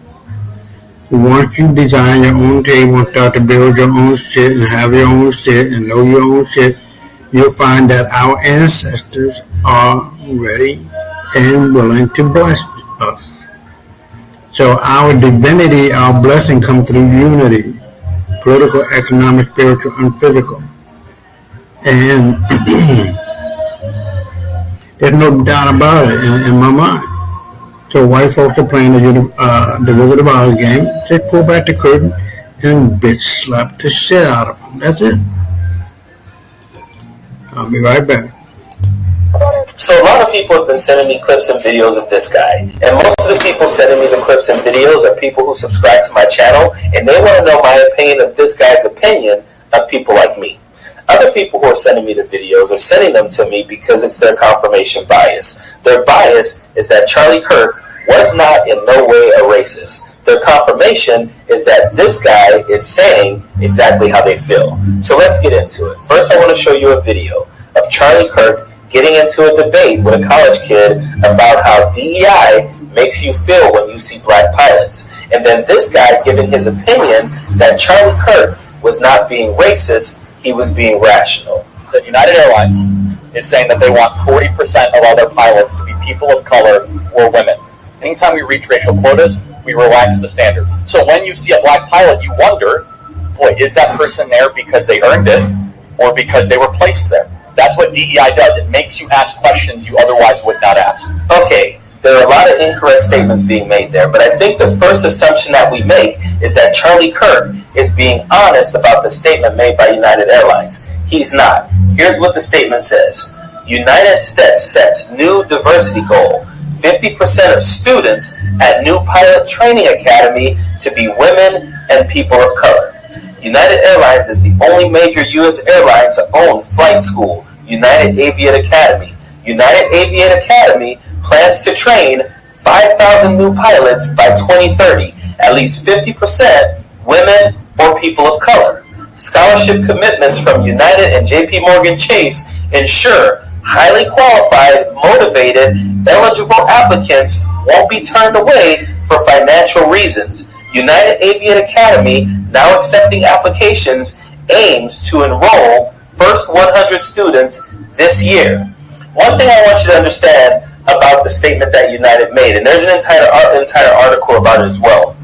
S1: Once you design your own table and start to build your own shit and have your own shit and know your own shit, you'll find that our ancestors are ready and willing to bless us. So our divinity, our blessing comes through unity, political, economic, spiritual, and physical. And there's no doubt about it in my mind. So white folks are playing the Wizard of Oz game. They pull back the curtain and bitch slap the shit out of them. That's it. I'll be right back.
S9: So a lot of people have been sending me clips and videos of this guy. And most of the people sending me the clips and videos are people who subscribe to my channel, and they want to know my opinion of this guy's opinion of people like me. Other people who are sending me the videos are sending them to me because it's their confirmation bias. Their bias is that Charlie Kirk was not in no way a racist. Their confirmation is that this guy is saying exactly how they feel. So let's get into it. First, I want to show you a video of Charlie Kirk getting into a debate with a college kid about how DEI makes you feel when you see black pilots. And then this guy giving his opinion that Charlie Kirk was not being racist, he was being rational.
S5: That United Airlines is saying that they want 40% of all their pilots to be people of color or women. Anytime we reach racial quotas, we relax the standards. So when you see a black pilot, you wonder, boy, is that person there because they earned it or because they were placed there? That's what DEI does. It makes you ask questions you otherwise would not ask.
S9: Okay, there are a lot of incorrect statements being made there, but I think the first assumption that we make is that Charlie Kirk is being honest about the statement made by United Airlines. He's not. Here's what the statement says. United States sets new diversity goal. 50% of students at new pilot training academy to be women and people of color. United Airlines is the only major U.S. airline to own flight school, United Aviate Academy. United Aviate Academy plans to train 5,000 new pilots by 2030, at least 50% women or people of color. Scholarship commitments from United and JP Morgan Chase ensure highly qualified, motivated, eligible applicants won't be turned away for financial reasons. United Aviate Academy, now accepting applications, aims to enroll first 100 students this year. One thing I want you to understand about the statement that United made, and there's an entire article about it as well.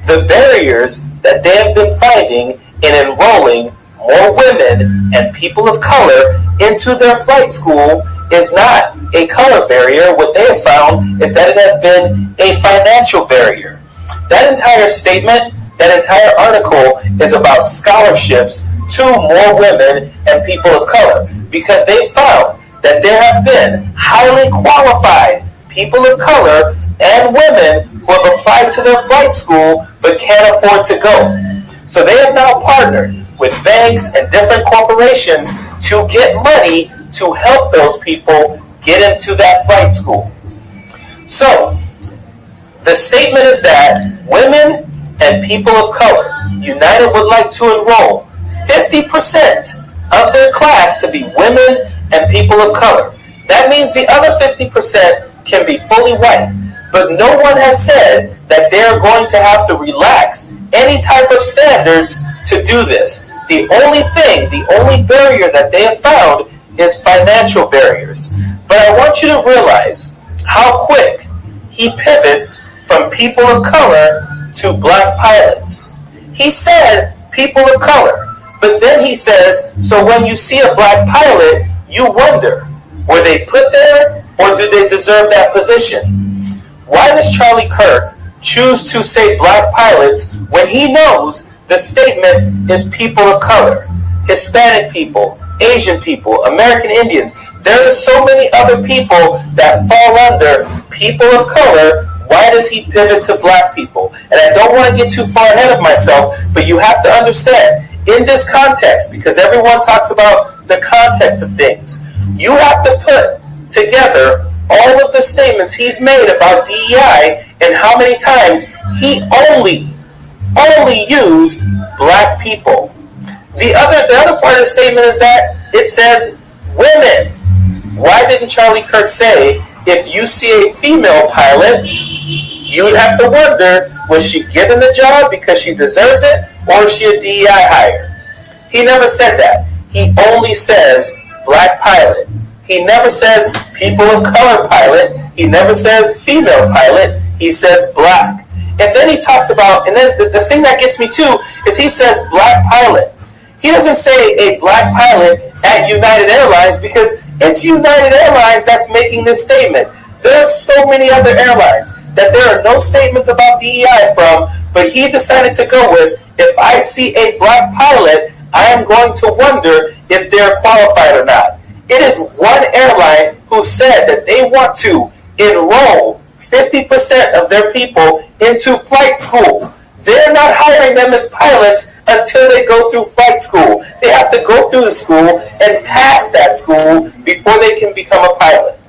S9: The barriers that they have been finding in enrolling more women and people of color into their flight school is not a color barrier. What they have found is that it has been a financial barrier. That entire statement, that entire article is about scholarships to more women and people of color, because they found that there have been highly qualified people of color and women who have applied to their flight school but can't afford to go. So they have now partnered with banks and different corporations to get money to help those people get into that flight school. So the statement is that women and people of color, United would like to enroll 50% of their class to be women and people of color. That means the other 50% can be fully white. But no one has said that they're going to have to relax any type of standards to do this. The only barrier that they have found is financial barriers. But I want you to realize how quick he pivots from people of color to black pilots. He said people of color, but then he says, so when you see a black pilot, you wonder, were they put there or do they deserve that position? Why does Charlie Kirk choose to say black pilots when he knows the statement is people of color, Hispanic people, Asian people, American Indians? There are so many other people that fall under people of color. Why does he pivot to black people? And I don't want to get too far ahead of myself, but you have to understand, in this context, because everyone talks about the context of things, you have to put together all of the statements he's made about DEI and how many times he only used black people. The other part of the statement is that it says women. Why didn't Charlie Kirk say, if you see a female pilot, you'd have to wonder, was she given the job because she deserves it, or is she a DEI hire? He never said that. He only says black pilot. He never says people of color pilot. He never says female pilot. He says black. And then he talks about, and then the thing that gets me too is he says black pilot. He doesn't say a black pilot at United Airlines because it's United Airlines that's making this statement. There are so many other airlines that there are no statements about DEI from, but he decided to go with, if I see a black pilot, I am going to wonder if they're qualified or not. It is one airline who said that they want to enroll 50% of their people into flight school. They're not hiring them as pilots until they go through flight school. They have to go through the school and pass that school before they can become a pilot.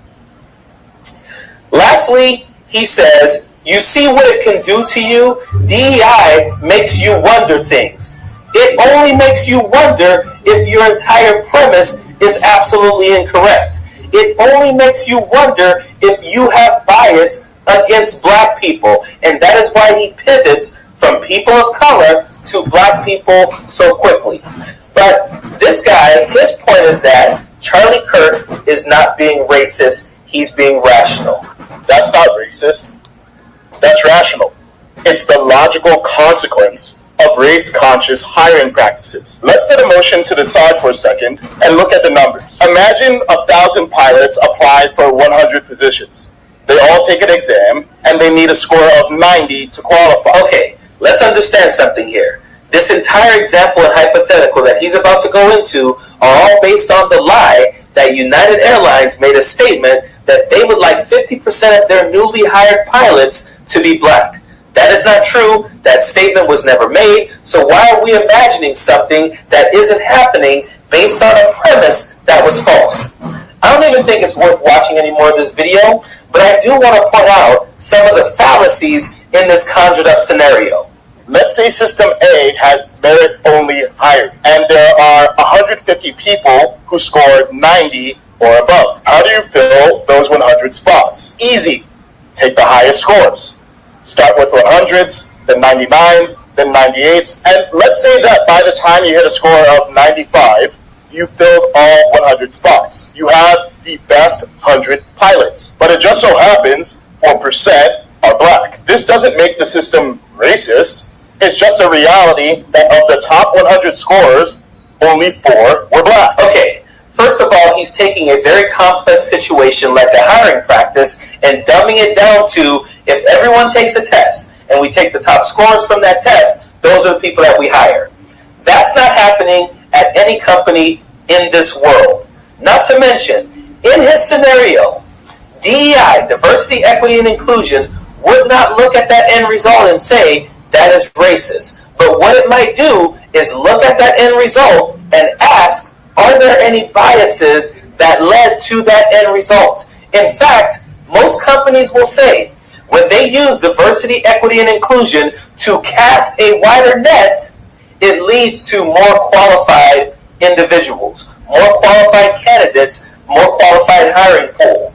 S9: Lastly, he says, you see what it can do to you? DEI makes you wonder things. It only makes you wonder if your entire premise is absolutely incorrect. It only makes you wonder if you have bias against black people. And that is why he pivots from people of color to black people so quickly. But this guy, his point is that Charlie Kirk is not being racist, he's being rational.
S11: That's not racist. That's rational. It's the logical consequence of race-conscious hiring practices. Let's set emotion to the side for a second and look at the numbers. Imagine 1,000 pilots apply for 100 positions. They all take an exam, and they need a score of 90 to qualify.
S9: Okay, let's understand something here. This entire example and hypothetical that he's about to go into are all based on the lie that United Airlines made a statement that they would like 50% of their newly hired pilots to be black. That is not true. That statement was never made. So why are we imagining something that isn't happening based on a premise that was false? I don't even think it's worth watching any more of this video, but I do want to point out some of the fallacies in this conjured up scenario.
S11: Let's say System A has merit-only hiring, and there are 150 people who scored 90 or above. How do you fill those 100 spots? Easy. Take the highest scores. Start with 100s, then 99s, then 98s, and let's say that by the time you hit a score of 95, you filled all 100 spots. You have the best 100 pilots. But it just so happens 4% are black. This doesn't make the system racist. It's just a reality that of the top 100 scorers, only 4 were black.
S9: Okay, first of all, he's taking a very complex situation like a hiring practice and dumbing it down to if everyone takes a test and we take the top scores from that test, those are the people that we hire. That's not happening at any company in this world. Not to mention, in his scenario, DEI, diversity, equity, and inclusion, would not look at that end result and say that is racist. But what it might do is look at that end result and ask, are there any biases that led to that end result? In fact, most companies will say, when they use diversity, equity, and inclusion to cast a wider net, it leads to more qualified individuals, more qualified candidates, more qualified hiring pool.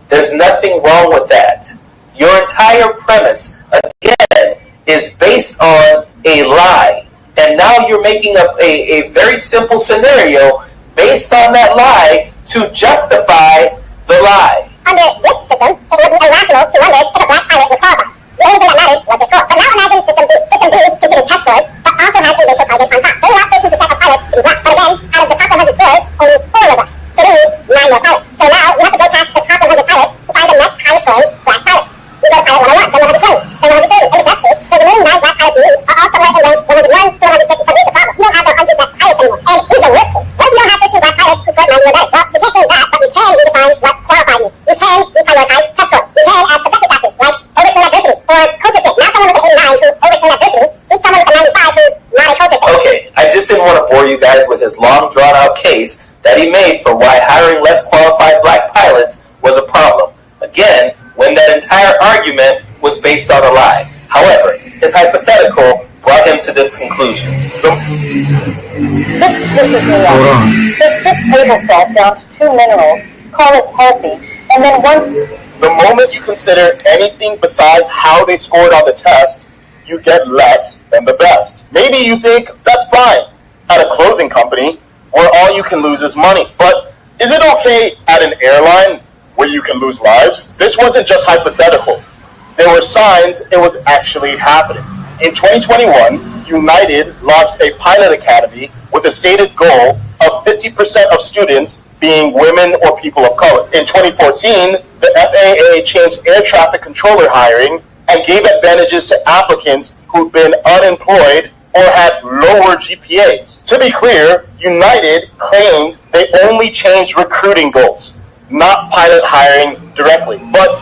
S9: There's nothing wrong with that. Your entire premise, again, is based on a lie. And now you're making up a very simple scenario based on that lie to justify the lie.
S4: Under this system, it would be irrational to wonder if a black pilot was qualified. The only thing that mattered was the score. But now imagine system B considers test scores, but also has a racial target on top. They want 13% of pilots to be black. But again, out of the top 100 scores, only 4 were black. So we need 9 more pilots. So now we have to go past the top 100 pilots to find the next highest scoring black pilots. We go to pilot 101, then 120, then 130. In the best case, so the remaining 9 black pilots we need are all somewhere in range 101 to 150. But here's the problem. You don't have the 100 black pilots anymore. And here's the worst case. What if you don't have 13 black pilots who scored 90 or better? Well, we can't change that, but we can redefine what qualified means. You can deprioritize test scores. You can add protective factors like overturn adversity or culture fit. Not someone with an 89 who overturned adversity. He's someone with a 95 who's not a culture fit.
S9: Okay, I just didn't want to bore you guys with his long drawn-out case that he made for why hiring less qualified black pilots was a problem. Again, when that entire argument was based on a lie. However, his hypothetical brought him to this conclusion.
S6: This is me out. This table set down to 2 minerals, call it healthy, and then one...
S11: The moment you consider anything besides how they scored on the test, you get less than the best. Maybe you think that's fine at a clothing company where all you can lose is money. But is it okay at an airline where you can lose lives? This wasn't just hypothetical. There were signs it was actually happening. In 2021, United launched a pilot academy with a stated goal of 50% of students being women or people of color. In 2014, the FAA changed air traffic controller hiring and gave advantages to applicants who'd been unemployed or had lower GPAs. To be clear, United claimed they only changed recruiting goals, not pilot hiring directly. But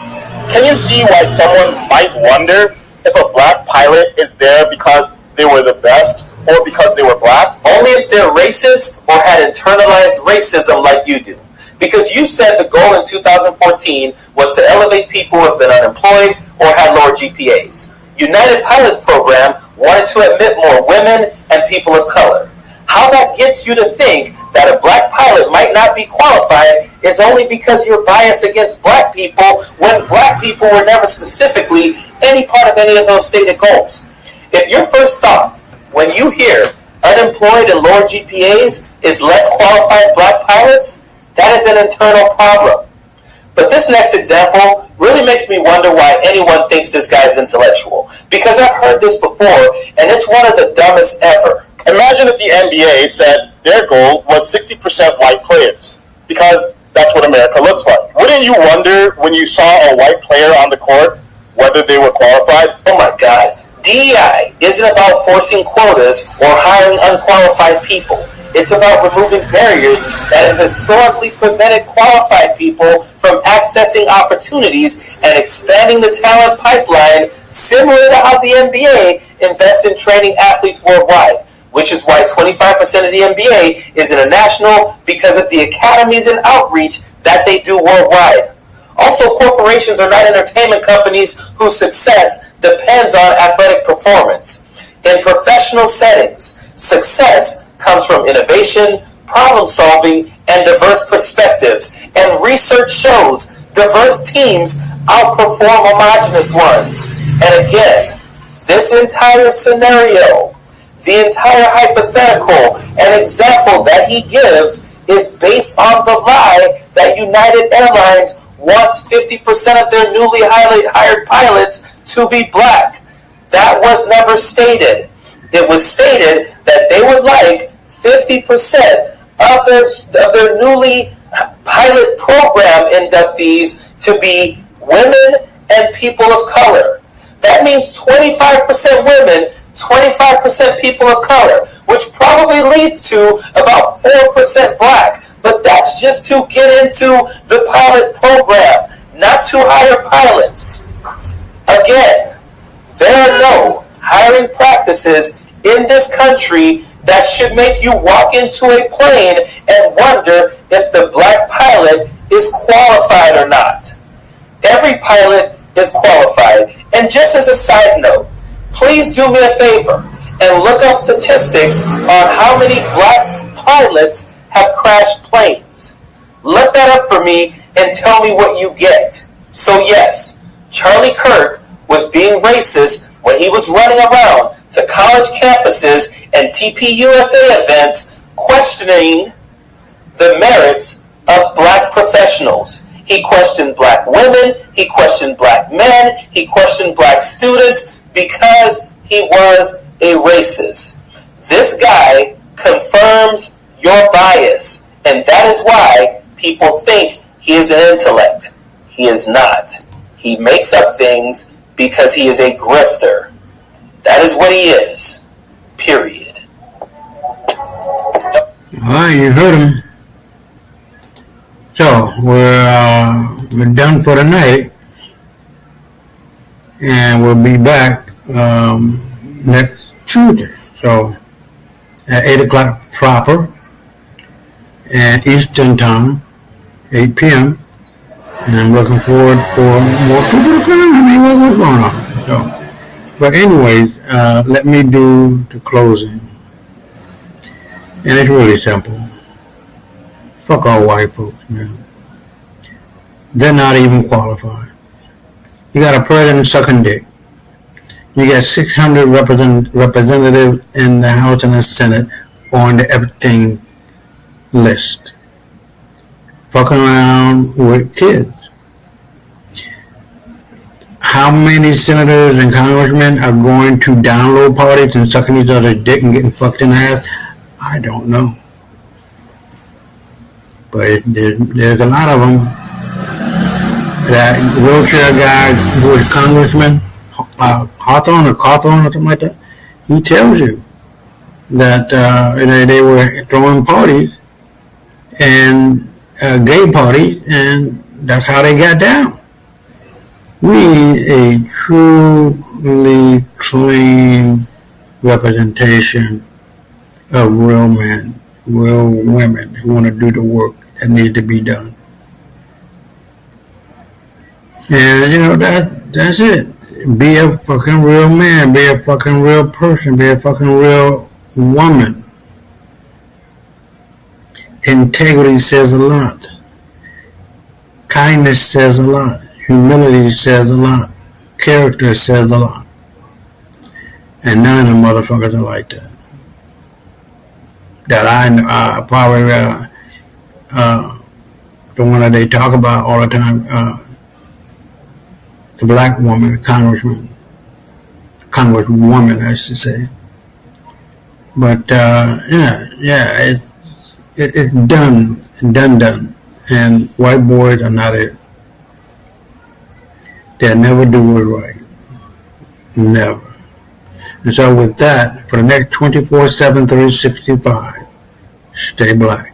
S11: can you see why someone might wonder if a black pilot is there because they were the best or because they were black?
S9: Only if they're racist or had internalized racism like you do. Because you said the goal in 2014 was to elevate people who have been unemployed or had lower GPAs. United Pilots Program wanted to admit more women and people of color. How that gets you to think that a black pilot might not be qualified is only because you're biased against black people when black people were never specifically any part of any of those stated goals. If your first thought when you hear unemployed and lower GPAs is less qualified black pilots, that is an internal problem. But this next example really makes me wonder why anyone thinks this guy is intellectual. Because I've heard this before, and it's one of the dumbest ever.
S11: Imagine if the NBA said their goal was 60% white players, because that's what America looks like. Wouldn't you wonder when you saw a white player on the court whether they were qualified?
S9: Oh my God. DEI isn't about forcing quotas or hiring unqualified people. It's about removing barriers that have historically prevented qualified people from accessing opportunities and expanding the talent pipeline, similar to how the NBA invests in training athletes worldwide, which is why 25% of the NBA is international, because of the academies and outreach that they do worldwide. Also, corporations are not entertainment companies whose success depends on athletic performance. In professional settings, success comes from innovation, problem solving, and diverse perspectives. And research shows diverse teams outperform homogenous ones. And again, this entire scenario, the entire hypothetical and example that he gives is based on the lie that United Airlines wants 50% of their newly hired pilots to be black. That was never stated. It was stated that they would like 50% of their newly pilot program inductees to be women and people of color. That means 25% women, 25% people of color, which probably leads to about 4% black. But that's just to get into the pilot program, not to hire pilots. Again, there are no hiring practices in this country that should make you walk into a plane and wonder if the black pilot is qualified or not. Every pilot is qualified. And just as a side note, please do me a favor and look up statistics on how many black pilots have crashed planes. Look that up for me and tell me what you get. So yes, Charlie Kirk was being racist when he was running around to college campuses and TPUSA events questioning the merits of black professionals. He questioned black women, he questioned black men, he questioned black students because he was a racist. This guy confirms your bias, and that is why people think he is an intellect. He is not. He makes up things because he is a grifter. That is what he is. Period.
S1: Alright, you heard him. So, we're done for the night, and we'll be back next Tuesday. So, at 8 o'clock proper, and Eastern Time, 8 p.m., and I'm looking forward for more people to come. I mean, what's going on? So, but anyways, let me do the closing. And it's really simple. Fuck all white folks, man. They're not even qualified. You got a president sucking dick. You got 600 representatives in the House and the Senate on the Epstein list. Fucking around with kids. How many senators and congressmen are going to download parties and sucking each other's dick and getting fucked in the ass? I don't know. But there's a lot of them. That wheelchair guy who was congressman, Hawthorne or something like that, he tells you that they were throwing parties and gay parties, and that's how they got down. We need a truly clean representation of real men, real women who want to do the work that needs to be done. And that's it. Be a fucking real man, be a fucking real person, be a fucking real woman. Integrity says a lot. Kindness says a lot. Humility says a lot. Character says a lot. And none of them motherfuckers are like that. That I know, probably the one that they talk about all the time, the black woman, congresswoman, I should say. But it's done. And white boys are not it. They'll never do it right. Never. And so with that, for the next 24/7, 365, stay black.